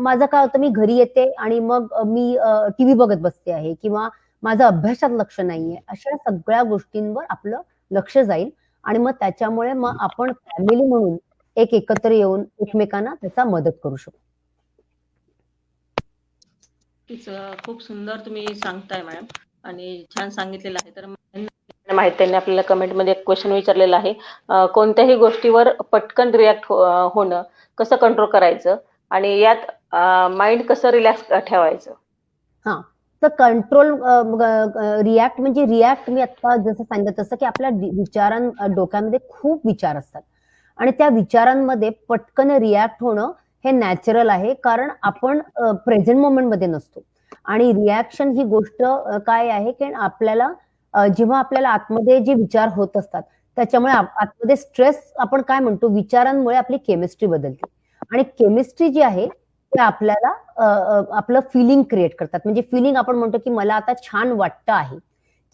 माझं काय होतं, मी घरी येते आणि मग मी टीव्ही बघत बसते आहे किंवा माझं अभ्यासात लक्ष नाहीये. अशा सगळ्या गोष्टींवर आपलं लक्ष जाईल आणि मग त्याच्यामुळे मग आपण फॅमिली म्हणून एकत्र येऊन एकमेकांना त्याचा मदत करू शकतो. खूप सुंदर तुम्ही सांगताय मॅडम आणि छान सांगितलेलं आहे. तर माहिती त्यांनी आपल्याला कमेंटमध्ये एक क्वेश्चन विचारलेला आहे, कोणत्याही गोष्टीवर पटकन रिॲक्ट होणं कसं कंट्रोल करायचं आणि यात माइंड कसं रिलॅक्स ठेवायचं? हा, तर कंट्रोल रिॲक्ट म्हणजे रिॲक्ट मी आता जसं सांगितलं तसं की आपल्या डोक्यामध्ये खूप विचार असतात आणि त्या विचारांमध्ये पटकन रिॲक्ट होणं हे नॅचरल आहे, कारण आपण प्रेझेंट मोमेंटमध्ये नसतो. आणि रिॲक्शन ही गोष्ट काय आहे की आपल्याला जेव्हा आपल्याला आतमध्ये जे विचार होत असतात त्याच्यामुळे आतमध्ये स्ट्रेस, आपण काय म्हणतो, विचारांमुळे आपली केमिस्ट्री बदलते आणि केमिस्ट्री जी आहे ते आपल्याला आपलं फिलिंग क्रिएट करतात. म्हणजे फिलिंग आपण म्हणतो की मला आता छान वाटतं आहे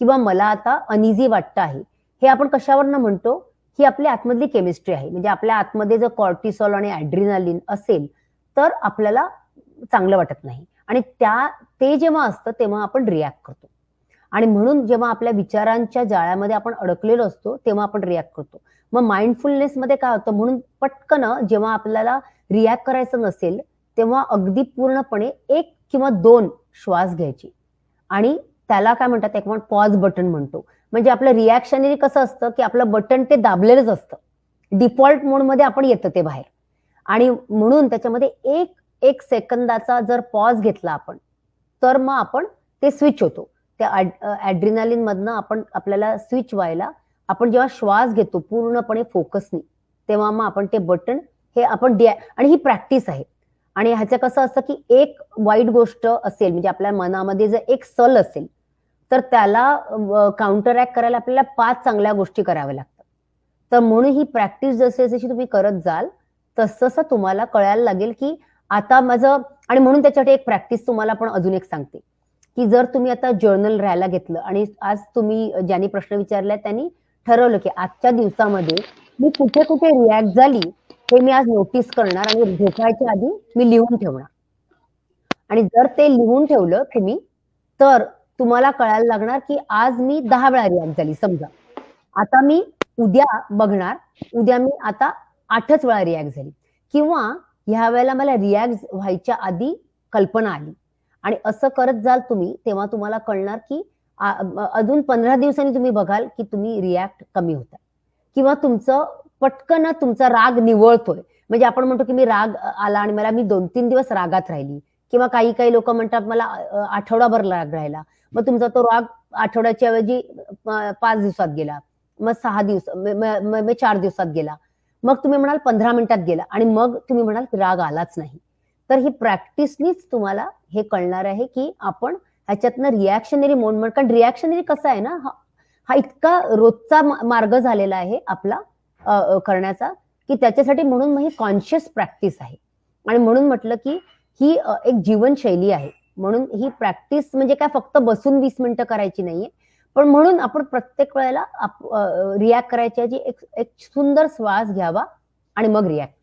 किंवा मला आता अनइझी वाटतं आहे. हे आपण कशावरनं म्हणतो? ही आपल्या आतमधली केमिस्ट्री आहे. म्हणजे आपल्या आतमध्ये जर कॉर्टिसॉल आणि ॲड्रिनालिन असेल तर आपल्याला चांगलं वाटत नाही आणि ते जेव्हा असतं तेव्हा आपण रिॲक्ट करतो आणि म्हणून जेव्हा आपल्या विचारांच्या जाळ्यामध्ये आपण अडकलेलो असतो तेव्हा आपण रिॲक्ट करतो. मग माइंडफुलनेसमध्ये काय होतं, म्हणून पटकन जेव्हा आपल्याला रिॲक्ट करायचं नसेल तेव्हा अगदी पूर्णपणे 1 किंवा 2 श्वास घ्यायचे आणि त्याला काय म्हणतात, एक आपण पॉज बटन म्हणतो. म्हणजे आपलं रिॲक्शनरी कसं असतं की आपलं बटन ते दाबलेलंच असतं, डिफॉल्ट मोडमध्ये आपण येतं ते बाहेर आणि म्हणून त्याच्यामध्ये एक सेकंदाचा जर पॉज घेतला आपण तर मग आपण ते स्विच होतो. त्या ॲड्रिनालिन मधनं आपल्याला स्विच व्हायला आपण जेव्हा श्वास घेतो पूर्णपणे फोकसनी तेव्हा मग आपण ते बटन हे आपण आणि ही प्रॅक्टिस आहे. आणि ह्याचं कसं असतं की एक वाईट गोष्ट असेल, म्हणजे आपल्या मनामध्ये जर एक सल असेल तर त्याला काउंटर ऍक्ट करायला आपल्याला 5 चांगल्या गोष्टी कराव्या लागतात. तर म्हणून ही प्रॅक्टिस जशी जशी तुम्ही करत जाल तसं तुम्हाला कळायला लागेल की आता माझं, आणि म्हणून त्याच्यासाठी एक प्रॅक्टिस तुम्हाला पण अजून एक सांगते की जर तुम्ही आता जर्नल राहायला घेतलं आणि आज तुम्ही ज्यांनी प्रश्न विचारलाय त्यांनी ठरवलं की आजच्या दिवसामध्ये मी कुठे कुठे रिॲक्ट झाली हे मी आज नोटीस करणार आणि झोपायच्या आधी मी लिहून ठेवणार. आणि जर ते लिहून ठेवलं तुम्ही तर तुम्हाला कळायला लागणार की आज मी 10 वेळा रिॲक्ट झाली समजा. आता मी उद्या बघणार, उद्या मी आता 8च वेळा रिॲक्ट झाली किंवा ह्या वेळेला मला रिॲक्ट व्हायच्या आधी कल्पना आली आणि असं करत जाल तुम्ही तेव्हा तुम्हाला कळणार की अजून 15 दिवसांनी तुम्ही बघाल की तुम्ही रिॲक्ट कमी होता किंवा पटकन तुमचा राग निवळतोय. म्हणजे आपण म्हणतो की मी राग आला आणि मी 2-3 दिवस रागात राहिली किंवा काही लोक म्हणतात मला आठवडाभर राग राहिला. मग तुमचा तो राग आठवड्याच्या ऐवजी 5 दिवसात गेला, मग 6 दिवस, मग 4 दिवसात गेला, मग तुम्ही म्हणाल 15 मिनिटात गेला आणि मग तुम्ही म्हणाल की राग आलाच नाही. तर ही प्रॅक्टिसनीच तुम्हाला हे कळणार आहे की आपण ह्याच्यातनं रिॲक्शनरी मोड, कारण रिॲक्शनरी कसं आहे ना, हा इतका रोजचा मार्ग झालेला आहे आपला करण्याचा की त्याच्यासाठी म्हणून मग ही कॉन्शियस प्रॅक्टिस आहे आणि म्हणून म्हटलं की ही एक जीवनशैली आहे. म्हणून ही प्रॅक्टिस म्हणजे काय फक्त बसून 20 मिनिटं करायची नाहीये, पण म्हणून आपण प्रत्येक वेळेला रिॲक्ट करायच्या आधी एक सुंदर श्वास घ्यावा आणि मग रिॲक्ट,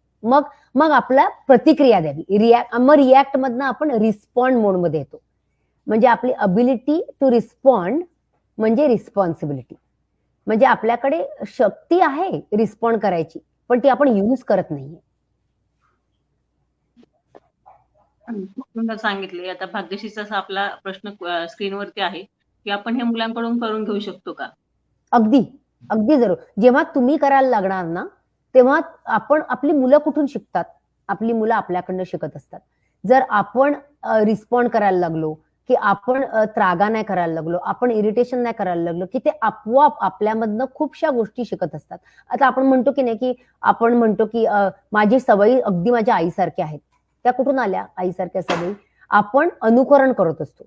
मग आपला प्रतिक्रिया द्यावी. मग रिॲक्ट मधनं आपण रिस्पॉन्ड मोडमध्ये येतो. म्हणजे आपली अबिलिटी टू रिस्पॉन्ड म्हणजे रिस्पॉन्सिबिलिटी. म्हणजे आपल्याकडे शक्ती आहे रिस्पॉन्ड करायची पण ती आपण यूज करत नाहीये. खूप सुंदर सांगितले. आता भाग्यशीचा असा आपला प्रश्न स्क्रीनवरती आहे की आपण हे मुलांकडून करून घेऊ शकतो का? अगदी जरूर. जेव्हा तुम्ही करायला लागणार ना तेव्हा आपली मुलं कुठून शिकतात? आपली मुलं आपल्याकडनं शिकत असतात. जर आपण रिस्पॉन्ड करायला लागलो की आपण त्रागा नाही करायला लागलो, आपण इरिटेशन नाही करायला लागलो, की ते आपोआप आपल्यामधनं खूपशा गोष्टी शिकत असतात. आता आपण म्हणतो की नाही, की आपण म्हणतो की माझी सवयी अगदी माझ्या आईसारख्या आहेत. त्या कुठून आल्या आईसारख्या सवयी? आपण अनुकरण करत असतो.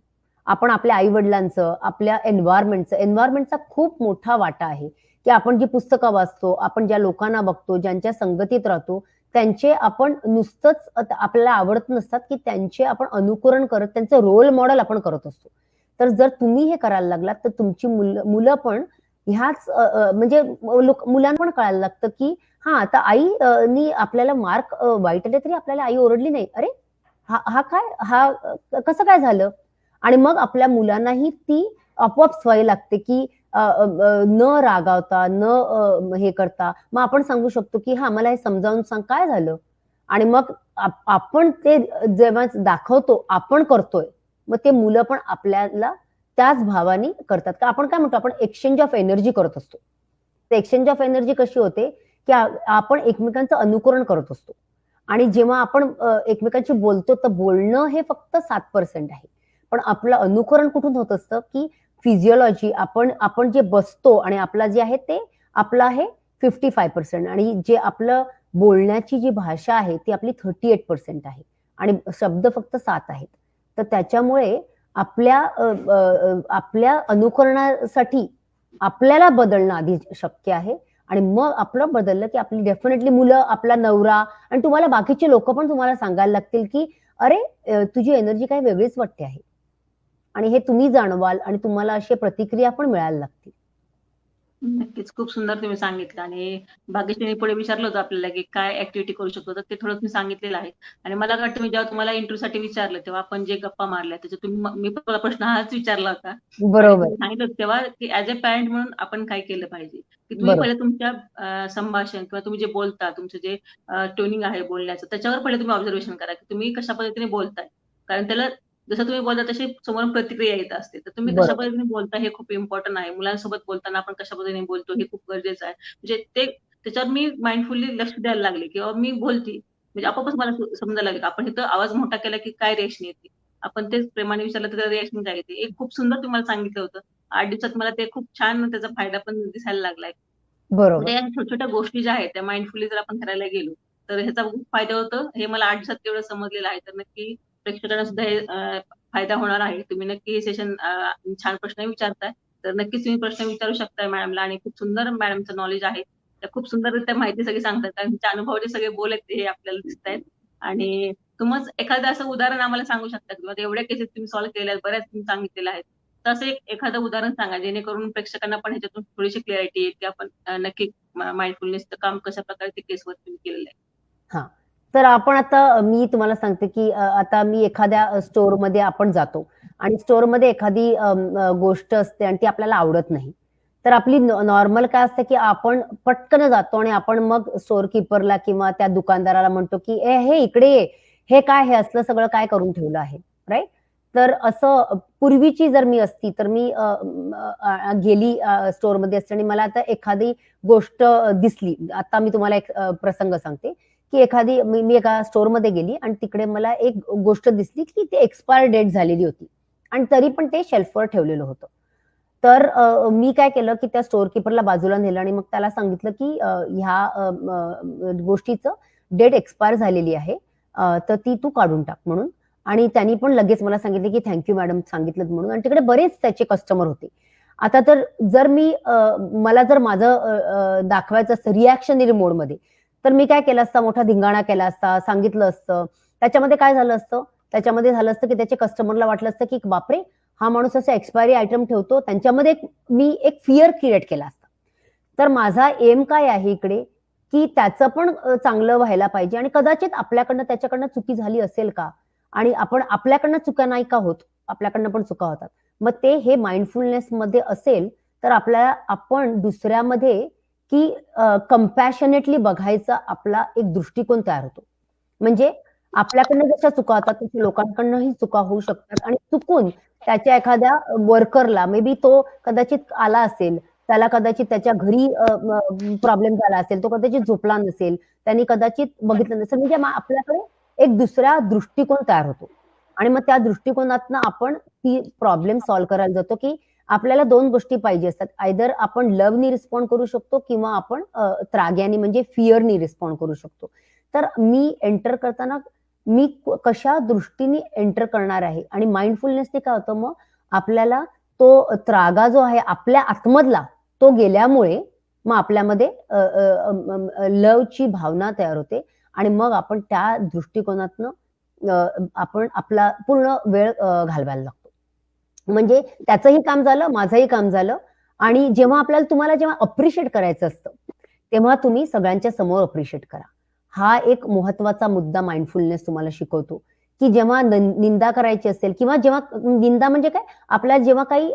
आपण आपल्या आई-वडिलांचं, आपल्या एन्व्हायर्नमेंटचा खूप मोठा वाटा आहे, की आपण जी पुस्तकं वाचतो, आपण ज्या लोकांना बघतो, ज्यांच्या संगतीत राहतो, त्यांचे आपण नुसतंच आपल्याला आवडत नसतात, की त्यांचे आपण अनुकरण करत त्यांचं रोल मॉडेल आपण करत असतो. तर जर तुम्ही हे करायला लागलात, तर तुमची मुलं पण ह्याच म्हणजे मुलांना पण कळायला लागतं, की हां, आता आई नी आपल्याला मार्क वाईट आले तरी आपल्याला आई ओरडली नाही. अरे, हा हा काय? हा कसं काय झालं? आणि मग आपल्या मुलांनाही ती आपोआप सवय लागते, की न रागावता, हे करता मग आपण सांगू शकतो, की "हां, मला हे समजावून सांग, काय झालं?" आणि मग आपण ते जेव्हा दाखवतो, आपण करतोय, मग ते मुलं पण आपल्याला त्याच भावाने करतात. का आपण काय म्हणतो, आपण एक्सचेंज ऑफ एनर्जी करत असतो. तर एक्सचेंज ऑफ एनर्जी कशी होते, की आपण एकमेकांचं अनुकरण करत असतो. आणि जेव्हा आपण एकमेकांशी बोलतो, तर बोलणं हे फक्त 7% आहे. पण आपलं अनुकरण कुठून होत असतं, की फिजिओलॉजी आपण आपण जे बसतो आणि आपला जे आहे ते आपलं आहे 55% आणि जे आपलं बोलण्याची जी भाषा आहे ती आपली 38% आहे आणि शब्द फक्त 7 आहेत. तर त्याच्यामुळे आपल्या अनुकरणासाठी आपल्याला बदलणं आधी शक्य आहे आणि मग आपलं बदललं, की आपली डेफिनेटली मुलं, आपला नवरा आणि तुम्हाला बाकीचे लोकं पण तुम्हाला सांगायला लागतील, की "अरे, तुझी एनर्जी काही वेगळीच वाटते आहे." आणि हे तुम्ही जाणवाल आणि तुम्हाला अशी प्रतिक्रिया पण मिळायला लागतील. नक्कीच. खूप सुंदर तुम्ही सांगितलं आणि भाग्यश्रीने पुढे विचारलं होतं आपल्याला, की काय ॲक्टिव्हिटी करू शकतो, तर ते थोडं तुम्ही सांगितलेलं आहे. आणि मला वाटतं मी जेव्हा तुम्हाला इंटरव्ह्यूसाठी विचारलं, तेव्हा आपण जे गप्पा मारल्या त्याच्यातून मी पण तुम्हाला प्रश्न हाच विचारला होता आणि बरोबर, तुम्ही सांगितलं होतं तेव्हा, की ॲज अ पॅरेंट म्हणून आपण काय केलं पाहिजे, की तुम्ही बरोबर, पहिले तुमच्या संभाषण किंवा तुम्ही जे बोलता, तुमचं जे ट्युनिंग आहे बोलण्याचं, त्याच्यावर पहिले तुम्ही ऑब्झर्वेशन करा, की तुम्ही कशा पद्धतीने बोलताय. कारण त्याला जसं तुम्ही बोलता तशी समोरून प्रतिक्रिया येत असते. तर तुम्ही कशा बरोबर. पद्धतीने बोलता हे खूप इम्पोर्टंट आहे. मुलांसोबत बोलताना आपण कशा पद्धतीने बोलतो हे खूप गरजेचं आहे. म्हणजे ते त्याच्यावर मी माइंडफुली लक्ष द्यायला लागले किंवा मी बोलते म्हणजे आपोआपच मला समजायला लागलं, आपण इथं आवाज मोठा केला की काय रिएक्शन येते. आपण तेच प्रेमाने विचारलं तर रिएक्शन काय येते. एक खूप सुंदर तुम्हाला सांगितलं होतं. 8 दिवसात मला ते खूप छान त्याचा फायदा पण दिसायला लागलाय. म्हणजे बरोबर. या छोट्या-छोट्या गोष्टी ज्या आहेत त्या माइंडफुली जर आपण करायला गेलो, तर ह्याचा खूप फायदा होतो. हे मला 8 दिवसात तेवढं समजलेलं आहे. तर नक्की प्रेक्षकांना सुद्धा हे फायदा होणार आहे. तुम्ही नक्की हे सेशन छान प्रश्न विचारताय. तर नक्कीच तुम्ही प्रश्न विचारू शकताय मॅडमला आणि खूप सुंदर मॅडमचं नॉलेज आहे. त्या खूप सुंदररित्या माहिती सगळी सांगतात. कारण तुमच्या अनुभवाचे सगळे बोल आहेत हे आपल्याला दिसतायत. आणि तुम्हीच एखादं असं उदाहरण आम्हाला सांगू शकता किंवा एवढ्या केसेस तुम्ही सॉल्व्ह केल्यात, बऱ्याच तुम्ही सांगितलेल्या आहेत. तर असं एक एखादं उदाहरण सांगा, जेणेकरून प्रेक्षकांना पण ह्याच्यातून थोडीशी क्लॅरिटी येईल, की आपण नक्की माइंडफुलनेसचं काम कशाप्रकारे ते केसवर तुम्ही केलेलं आहे. हां. तर आपण आता मी तुम्हाला सांगते, की आता मी एखाद्या स्टोअरमध्ये आपण जातो आणि स्टोअरमध्ये एखादी गोष्ट असते आणि ती आपल्याला आवडत नाही. तर आपली नॉर्मल काय असतं, की आपण पटकन जातो आणि आपण मग स्टोअर कीपरला किंवा त्या दुकानदाराला म्हणतो, की "ए, हे इकडे ये. हे काय हे असलं सगळं काय करून ठेवलं आहे?" राइट? तर असं पूर्वीची जर मी असती, तर मी गेली स्टोअरमध्ये असते आणि मला आता एखादी गोष्ट दिसली. आता मी तुम्हाला एक प्रसंग सांगते. की एखादी मी एका स्टोअरमध्ये गेली आणि तिकडे मला एक गोष्ट दिसली की ती एक्सपायर डेट झालेली होती आणि तरी पण ते शेल्फवर ठेवलेलं होतं. तर मी काय केलं की त्या स्टोअर कीपरला बाजूला नेलं आणि मग त्याला सांगितलं की ह्या गोष्टीचं डेट एक्सपायर झालेली आहे. तर ती तू काढून टाक म्हणून आणि त्यांनी पण लगेच मला सांगितलं की थँक यू मॅडम सांगितलत म्हणून आणि तिकडे बरेच त्याचे कस्टमर होते. आता तर जर मला जर माझं दाखवायचं असतं रिएक्शनरी मोडमध्ये तर मी काय केलं असतं, मोठा धिंगाणा केला असता, सांगितलं असतं. त्याच्यामध्ये काय झालं असतं, त्याच्यामध्ये झालं असतं, की त्याच्या कस्टमरला वाटलं असतं, की बापरे! हा माणूस असं एक्सपायरी आयटम ठेवतो. त्यांच्यामध्ये मी एक फिअर क्रिएट केला असता. तर माझा एम काय आहे इकडे, की त्याचं पण चांगलं व्हायला पाहिजे आणि कदाचित आपल्याकडनं त्याच्याकडनं चुकी झाली असेल का? आणि आपण आपल्याकडनं चुका नाही का होत? आपल्याकडनं पण चुका होतात. मग ते हे माइंडफुलनेसमध्ये असेल, तर आपण दुसऱ्यामध्ये की कंपॅशनेटली बघायचा आपला एक दृष्टिकोन तयार होतो. म्हणजे आपल्याकडनं जशा चुका होतात, तशा लोकांकडनंही चुका होऊ शकतात आणि चुकून त्याच्या एखाद्या वर्करला मे बी तो कदाचित आला असेल, त्याला कदाचित त्याच्या घरी प्रॉब्लेम झाला असेल, तो कदाचित झोपला नसेल, त्यांनी कदाचित बघितलं नसेल. म्हणजे आपल्याकडे एक दुसरा दृष्टिकोन तयार होतो आणि मग त्या दृष्टिकोनातनं आपण ती प्रॉब्लेम सॉल्व्ह करायला जातो, की आपल्याला 2 गोष्टी पाहिजे असतात. आयदर आपण लव्हनी रिस्पॉन्ड करू शकतो किंवा आपण त्राग्याने म्हणजे फिअरनी रिस्पॉन्ड करू शकतो. तर मी एंटर करताना मी कशा दृष्टीने एंटर करणार आहे आणि माइंडफुलनेसने काय होतं मग आपल्याला तो त्रागा जो आहे आपल्या आतमधला तो गेल्यामुळे मग आपल्यामध्ये लव्हची भावना तयार होते आणि मग आपण त्या दृष्टिकोनातनं आपण आपला पूर्ण वेळ घालवायला लागतो. म्हणजे त्याचंही काम झालं, माझंही काम झालं आणि जेव्हा तुम्हाला जेव्हा अप्रिशिएट करायचं असतं, तेव्हा तुम्ही सगळ्यांच्या समोर अप्रिशिएट करा. हा एक महत्वाचा मुद्दा माइंडफुलनेस तुम्हाला शिकवतो, की जेव्हा निंदा करायची असेल किंवा जेव्हा निंदा म्हणजे काय आपल्याला जेव्हा काही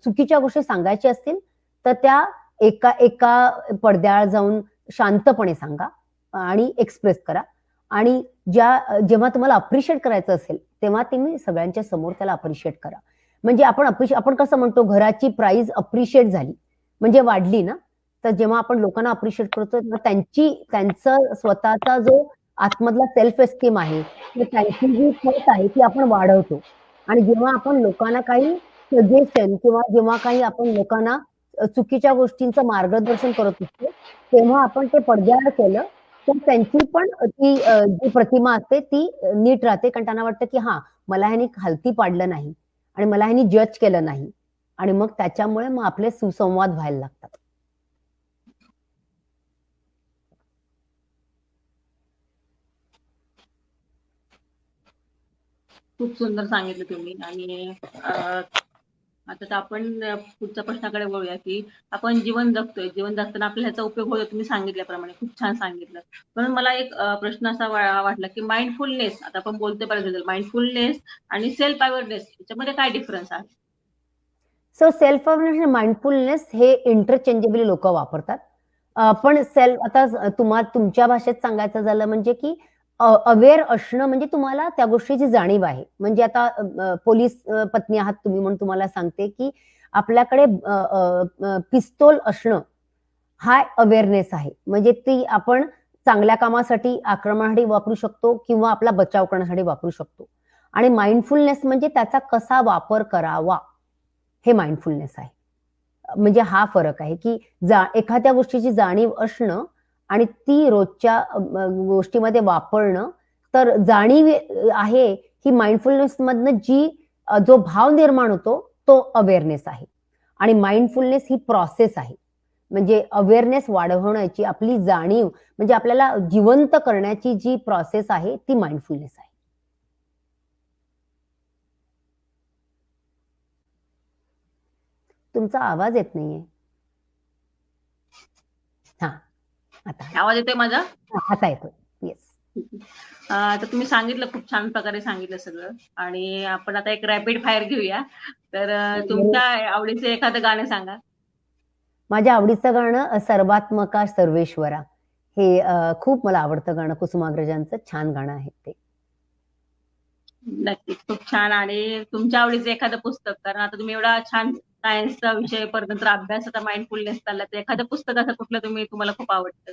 चुकीच्या गोष्टी सांगायच्या असतील, तर त्या एका एका पडद्याआड जाऊन शांतपणे सांगा आणि एक्सप्रेस करा आणि जेव्हा तुम्हाला अप्रिशिएट करायचं असेल, तेव्हा तुम्ही सगळ्यांच्या समोर त्याला अप्रिशिएट करा. म्हणजे आपण कसं म्हणतो घराची प्राइस अप्रिशिएट झाली म्हणजे वाढली ना, तर जेव्हा आपण लोकांना अप्रिशिएट करतो तेव्हा त्यांचा स्वतःचा जो आतमधला सेल्फ एस्टीम आहे, तर त्यांची जी खत आहे ती आपण वाढवतो आणि जेव्हा आपण लोकांना काही सजेशन किंवा जेव्हा काही आपण लोकांना चुकीच्या गोष्टींचं मार्गदर्शन करत असतो, तेव्हा आपण ते पडद्याआड केलं, तर त्यांची पण ती जी प्रतिमा असते ती नीट राहते. कारण त्यांना वाटतं, की हां, मला ह्यानी खालती पाडलं नाही आणि मला ह्यानी जज केलं नाही आणि मग त्याच्यामुळे मग आपले सुसंवाद व्हायला लागतात. खूप सुंदर सांगितलं तुम्ही. आणि आता तर आपण पुढच्या प्रश्नाकडे वळूया, की आपण जीवन जगतोय. जीवन जगताना आपल्याला ह्याचा उपयोग होतो तुम्ही सांगितल्याप्रमाणे. खूप छान सांगितलं. म्हणून मला एक प्रश्न असा वाटला, की माइंडफुलनेस आता आपण बोलतोय बऱ्याच माइंडफुलनेस आणि सेल्फ अवेअरनेस याच्यामध्ये काय डिफरन्स आहे? सो सेल्फ अवेअरनेस आणि माइंडफुलनेस हे इंटरचेंजेबली लोकं वापरतात. पण आता तुमच्या भाषेत सांगायचं झालं म्हणजे की अवेअर असणं म्हणजे तुम्हाला त्या गोष्टीची जाणीव आहे. म्हणजे आता पोलीस पत्नी आहात तुम्ही म्हणून तुम्हाला सांगते की आपल्याकडे पिस्तूल असणं हा अवेअरनेस आहे. म्हणजे ती आपण चांगल्या कामासाठी, आक्रमणासाठी वापरू शकतो किंवा आपला बचाव करण्यासाठी वापरू शकतो. आणि माइंडफुलनेस म्हणजे त्याचा कसा वापर करावा, हे माइंडफुलनेस आहे. म्हणजे हा फरक आहे, की एखाद्या गोष्टीची जाणीव असणं आणि ती रोजच्या गोष्टीमध्ये वापरणं. तर जाणीव आहे ही माइंडफुलनेसमधनं जो भाव निर्माण होतो, तो अवेअरनेस आहे. आणि माइंडफुलनेस ही प्रोसेस आहे. म्हणजे अवेअरनेस वाढवण्याची आपली जाणीव म्हणजे आपल्याला जिवंत करण्याची जी प्रोसेस आहे, ती माइंडफुलनेस आहे. तुमचा आवाज येत नाहीये. हां, आता आवाज येतोय माझा? आता येतोय. येस. तर तुम्ही सांगितलं, खूप छान प्रकारे सांगितलं सगळं. आणि आपण आता एक रॅपिड फायर घेऊया. तर तुमच्या आवडीचं एखादं गाणं सांगा. माझ्या आवडीचं गाणं सर्वात्मका सर्वेश्वरा हे खूप मला आवडतं गाणं. कुसुमाग्रजांचं छान गाणं आहे ते. नक्कीच, खूप छान. आणि तुमच्या आवडीचं एखादं पुस्तक, कारण आता तुम्ही एवढा छान सायन्सचा विषय परत अभ्यास आता माइंडफुलनेस चालला, तर एखादं पुस्तक असं कुठलं तुम्हाला खूप आवडतं?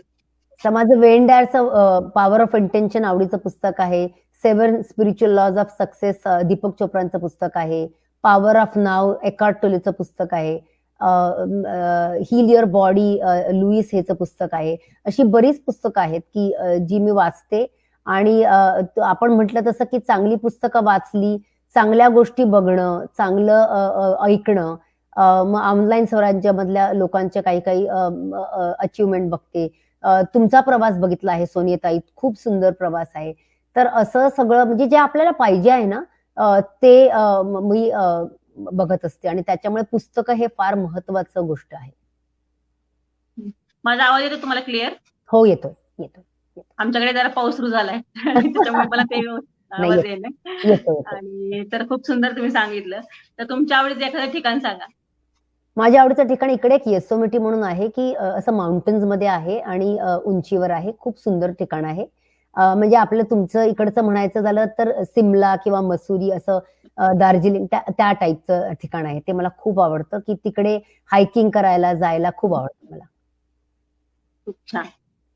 माझं वेन डायरचं पॉवर ऑफ इंटेन्शन आवडीचं पुस्तक आहे. 7 spiritual laws of success Deepak चोप्रांचं पुस्तक आहे. पॉवर ऑफ नाव एकार्ट टोलेचं पुस्तक आहे. हील युअर बॉडी लुईस हेचं पुस्तक आहे. अशी बरीच पुस्तकं आहेत की जी मी वाचते. आणि आपण म्हटलं तसं की चांगली पुस्तकं वाचली, चांगल्या गोष्टी बघणं, चांगलं ऐकणं. मग ऑनलाईन स्वराज्यामधल्या लोकांच्या काही काही अचिव्हमेंट बघते. तुमचा प्रवास बघितला आहे सोनियाताई, खूप सुंदर प्रवास आहे. तर असं सगळं म्हणजे जे आपल्याला पाहिजे आहे ना, ते मी बघत असते आणि त्याच्यामुळे पुस्तकं हे फार महत्वाचं गोष्ट आहे. माझा आवाज येतो तुम्हाला क्लिअर? हो, येतोय. आमच्याकडे जरा पाऊस सुरू झालाय त्याच्यामुळे मला ते आवाज येतोय. आणि तर खूप सुंदर तुम्ही सांगितलं. तर तुमच्या आवडीचं एखादं ठिकाण सांगा. माझ्या आवडीचं ठिकाण इकडे एक येसोमिटी म्हणून आहे, की असं माउंटन्स मध्ये आहे आणि उंचीवर आहे. खूप सुंदर ठिकाण आहे. म्हणजे आपलं तुमचं इकडचं म्हणायचं झालं तर सिमला किंवा मसुरी असं दार्जिलिंग त्या टाईपचं ठिकाण आहे. ते मला खूप आवडतं, की तिकडे हायकिंग करायला जायला खूप आवडतं मला. खूप छान.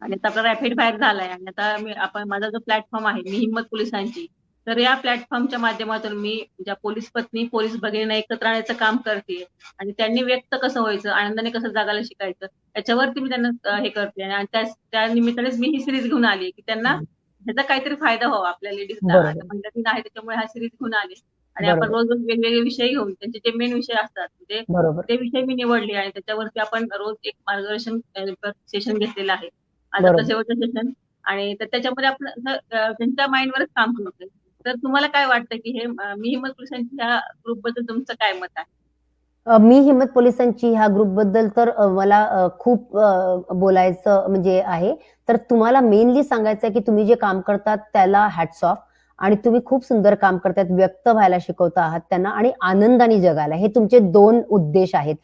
आणि आता आपला रॅपिड फायर झालाय आणि आता माझा जो प्लॅटफॉर्म आहे मी हिम्मत पोलिसांची, तर या प्लॅटफॉर्मच्या माध्यमातून मी ज्या पोलीस पत्नी, पोलीस भगिनींना एकत्र आणण्याचं काम करते आणि त्यांनी व्यक्त कसं व्हायचं, आनंदाने कसं जगायला शिकायचं, याच्यावरती मी त्यांना हे करते आणि त्या निमित्तानेच मी ही सिरीज घेऊन आली की त्यांना ह्याचा काहीतरी फायदा व्हावा आपल्या लेडीजला. आता बरोबर, महिला दिन आहे त्याच्यामुळे हा सिरीज घेऊन आले आणि आपण बरोबर, रोज रोज वेगवेगळे विषय घेऊन त्यांचे जे मेन विषय असतात म्हणजे बरोबर, ते विषय मी निवडले आणि त्याच्यावरती आपण रोज एक मार्गदर्शन सेशन घेतलेलं आहे. आज आपलं बरोबर. शेवटचं सेशन आणि त्याच्यामध्ये आपण त्यांच्या माइंडवरच काम करतोय. तर तुम्हाला काय वाटतं की हे मी हिम्मत पोलिसांच्या ह्या ग्रुपबद्दल तुमचं काय मत आहे? मी हिम्मत पोलिसांची ह्या ग्रुपबद्दल तर मला खूप बोलायचं म्हणजे आहे. तर तुम्हाला मेनली सांगायचं आहे की तुम्ही जे काम करतात त्याला हॅट्स ऑफ आणि तुम्ही खूप सुंदर काम करतायत. व्यक्त व्हायला शिकवता आहात त्यांना आणि आनंदाने जगायला. हे तुमचे 2 उद्देश आहेत,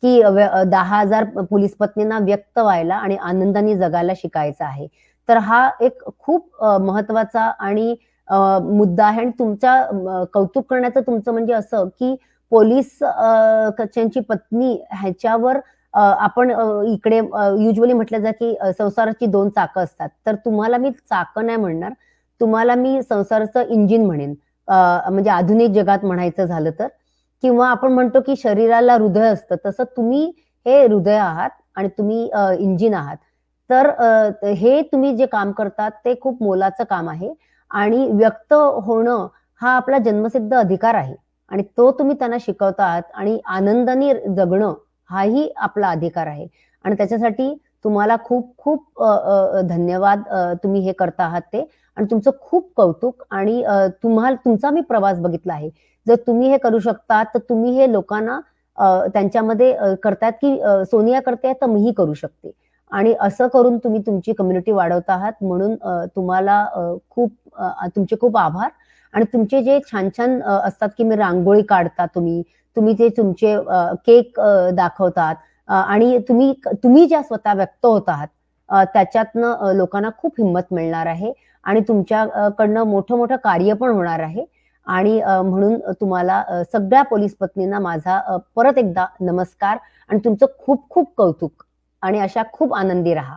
की 10,000 पोलीस पत्नींना व्यक्त व्हायला आणि आनंदाने जगायला शिकायचं आहे. तर हा एक खूप महत्वाचा आणि मुद्दा आहे आणि तुमच्या कौतुक करण्याचं तुमचं म्हणजे असं, की पोलीस त्यांची पत्नी ह्याच्यावर आपण इकडे युजुअली म्हटलं जातं की संसाराची 2 चाकं असतात. तर तुम्हाला मी चाकं नाही म्हणणार. तुम्हाला मी संसाराचं इंजिन म्हणेन. म्हणजे आधुनिक जगात म्हणायचं झालं तर. किंवा आपण म्हणतो की शरीराला हृदय असतं. तसं तुम्ही हे हृदय आहात आणि तुम्ही इंजिन आहात. तर हे तुम्ही जे काम करतात ते खूप मोलाचं काम आहे आणि व्यक्त होणं हा आपला जन्मसिद्ध अधिकार आहे. आणि तो तुम्ही त्यांना शिकवता आहात आणि आनंदाने जगणं हाही आपला अधिकार आहे आणि त्याच्यासाठी तुम्हाला खूप खूप धन्यवाद. तुम्ही हे करता आहात ते आणि तुमचं खूप कौतुक आणि तुमचा मी प्रवास बघितला आहे. जर तुम्ही हे करू शकता तर तुम्ही हे लोकांना त्यांच्यामध्ये करतायत की सोनिया करते तर मीही करू शकते आणि असं करून तुम्ही तुमची कम्युनिटी वाढवता आहात म्हणून तुम्हाला तुमचे खूप आभार. आणि तुमचे जे छान छान असतात की मी रांगोळी काढता तुम्ही ते तुमचे केक दाखवतात आणि तुम्ही ज्या स्वतः व्यक्त होत आहात त्याच्यातनं लोकांना खूप हिंमत मिळणार आहे आणि तुमच्याकडनं मोठं मोठं कार्य पण होणार आहे आणि म्हणून तुम्हाला सगळ्या पोलीस पत्नींना माझा परत एकदा नमस्कार आणि तुमचं खूप खूप कौतुक आणि अशा खूप आनंदी राहा.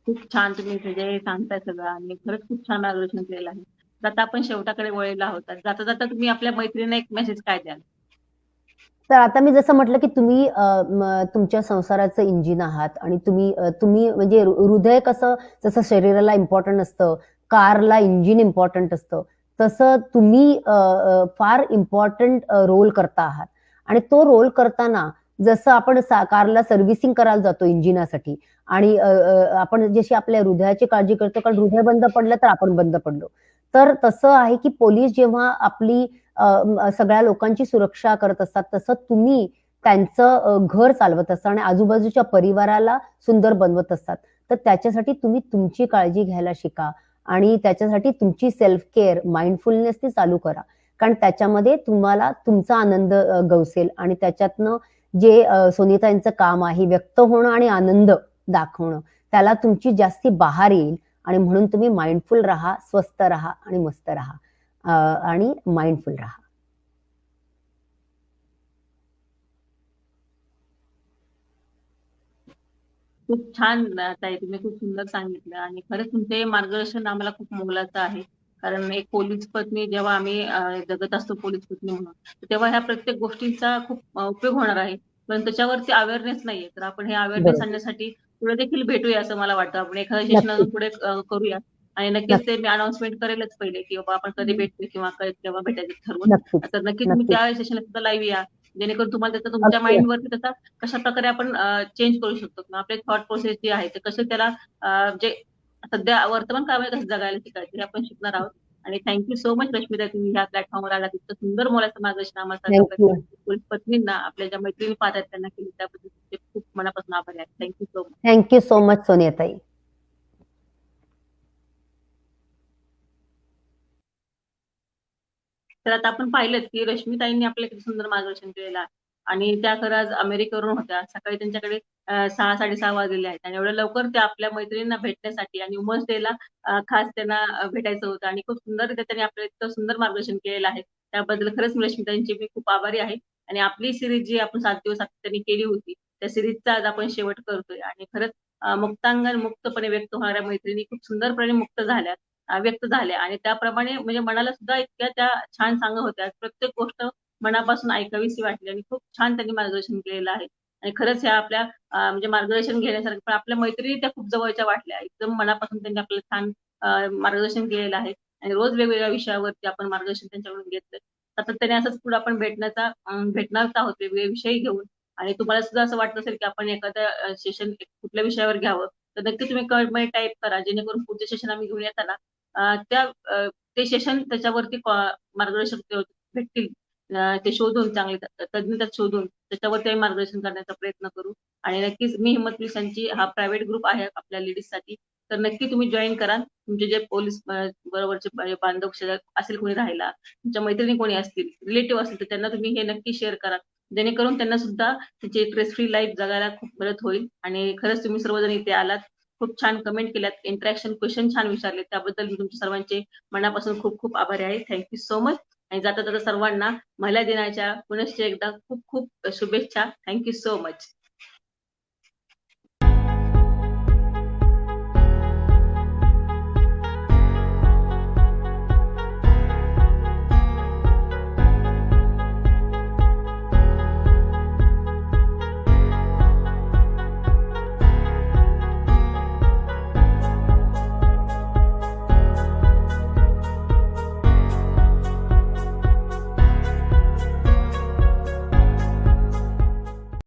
खूप छान तुम्ही म्हणजे सांगताय सगळं आणि खरंच खूप छान मार्गदर्शन केलेलं आहे. तर आता आपण शेवटाकडे वळलेलो आहोत. जाता जाता तुम्ही आपल्या मैत्रिणींना एक मेसेज काय द्याल? तर आता मी जसं म्हटलं की तुम्ही तुमच्या संसाराचं इंजिन आहात आणि तुम्ही म्हणजे हृदय कसं जसं शरीराला इम्पॉर्टंट असतं, कारला इंजिन इम्पॉर्टंट असतं, तसं तुम्ही फार इम्पॉर्टंट रोल करता आहात आणि तो रोल करताना जसं आपण कारला सर्व्हिसिंग करायला जातो इंजिनासाठी आणि आपण जशी आपल्या हृदयाची काळजी करतो कारण हृदय बंद पडलं तर आपण बंद पडलो. तर तसं आहे की पोलीस जेव्हा आपली सगळ्या लोकांची सुरक्षा करत असतात तसं तुम्ही त्यांचं घर चालवत असता आणि आजूबाजूच्या परिवाराला सुंदर बनवत असतात. तर त्याच्यासाठी तुम्ही तुमची काळजी घ्यायला शिका आणि त्याच्यासाठी तुमची सेल्फ केअर माइंडफुलनेसनी चालू करा. कारण त्याच्यामध्ये तुम्हाला तुमचा आनंद गवसेल आणि त्याच्यातनं जे सोनिताईंचं काम आहे व्यक्त होणं आणि आनंद दाखवणं त्याला तुमची जास्ती बहार येईल आणि म्हणून तुम्ही माइंडफुल राहा, स्वस्थ राहा आणि मस्त राहा. आणि माइंडफुल राहा. खूप छान ताई तुम्ही खूप सुंदर सांगितलं आणि खरंच तुमचे हे मार्गदर्शन आम्हाला खूप मोलाचं आहे. कारण एक पोलीस पत्नी जेव्हा आम्ही जगत असतो पोलीस पत्नी म्हणून तेव्हा ह्या प्रत्येक गोष्टींचा खूप उपयोग होणार आहे. पण त्याच्यावरती अवेअरनेस नाहीये. तर आपण हे अवेअरनेस बरोबर. आणण्यासाठी पुढे देखील भेटूया असं मला वाटतं. आपण एखादं सेशन नक्कीच, अजून पुढे करूया आणि नक्कीच ते नक्कीच, मी अनाउन्समेंट करेलच पहिले की बाबा आपण कधी भेटतो किंवा केव्हा भेटायचं ठरवून. नक्कीच, तर नक्कीच तुम्ही नक्कीच. त्या सेशनला सुद्धा लाईव्ह या. जेणेकरून तुम्हाला त्याचा तुमच्या अगदी, माइंडवरती त्याचा कशा प्रकारे आपण चेंज करू शकतो किंवा आपले थॉट प्रोसेस जे आहे ते कसे त्याला जे सध्या वर्तमान काळामध्ये कसं जगायला शिकायचं हे आपण शिकणार आहोत. आणि थँक्यू सो मच रश्मिता तुम्ही ह्या प्लॅटफॉर्मवर आला इतकं सुंदर मोलाचं मार्गदर्शन आम्हाला सगळ्या थँक यू. पोलीस पत्नींना आपल्या ज्या मैत्रिणी पाहतात त्यांना केली त्याबद्दल तुमचे खूप मनापासून आभारी आहे. Thank you so much. Thank you so much सोनियाताई. तर आता आपण पाहिलं की रश्मिताईंनी आपल्याला किती सुंदर मार्गदर्शन केलेलं आहे आणि त्या खरं आज अमेरिकेवरून होत्या. सकाळी त्यांच्याकडे 6-6:30 वाजलेले आहेत आणि एवढ्या लवकर त्या आपल्या मैत्रिणींना भेटण्यासाठी आणि वुमन्स डेला खास त्यांना भेटायचं होतं आणि खूप सुंदररित्या त्यांनी आपलं इतकं सुंदर मार्गदर्शन केलेलं आहे. त्याबद्दल खरंच मी रश्मिताईंची मी खूप आभारी आहे आणि आपली सिरीज जी आपण 7 दिवस त्यांनी केली होती त्या सिरीजचा आज आपण शेवट करतोय आणि खरंच मुक्तांगण मुक्तपणे व्यक्त होणाऱ्या मैत्रिणी खूप सुंदरपणे व्यक्त झाल्या आणि त्याप्रमाणे म्हणजे मनाला सुद्धा इतक्या त्या छान सांगत होत्या. प्रत्येक गोष्ट मनापासून ऐकावीशी वाटली आणि खूप छान त्यांनी मार्गदर्शन केलेलं आहे. आणि खरंच ह्या आपल्या म्हणजे मार्गदर्शन घेण्यासारखं पण आपल्या मैत्रिणी त्या खूप जवळच्या वाटल्या. एकदम मनापासून त्यांनी आपल्याला छान मार्गदर्शन केलेलं आहे आणि रोज वेगवेगळ्या विषयावरती आपण मार्गदर्शन त्यांच्याकडून घेतलंय. सातत्याने असंच पुढे आपण भेटणारच आहोत वेगवेगळे विषय घेऊन. आणि तुम्हाला सुद्धा असं वाटत असेल की आपण एखादं सेशन कुठल्या विषयावर घ्यावं, तर नक्की तुम्ही कमेंटमध्ये टाईप करा, जेणेकरून पुढचे सेशन आम्ही घेऊन येताना ते सेशन त्याच्यावरती मार्गदर्शक भेटतील. ते शोधून चांगले तज्ञ त्यात शोधून त्याच्यावरती आम्ही मार्गदर्शन करण्याचा प्रयत्न करू. आणि नक्कीच मी हिम्मत पोलिसांची हा प्रायव्हेट ग्रुप आहे आपल्या लेडीजसाठी, तर नक्की तुम्ही जॉईन करा. तुमचे जे पोलीस बरोबरचे बांधव शेजार असेल कोणी राहिला, तुमच्या मैत्रिणी कोणी असतील, रिलेटिव्ह असतील, तर त्यांना तुम्ही हे नक्की शेअर करा, जेणेकरून त्यांना सुद्धा त्यांची स्ट्रेस फ्री लाईफ जगायला खूप मदत होईल. आणि खरंच तुम्ही सर्वजण इथे आलात, खूप छान कमेंट केल्यात, इंटरॅक्शन क्वेश्चन छान विचारले, त्याबद्दल मी तुमच्या सर्वांचे मनापासून खूप खूप आभारी आहे. Thank you so much. आणि जाता जाता सर्वांना महिला दिनाच्या पुनश्च एकदा खूप खूप शुभेच्छा. Thank you so much.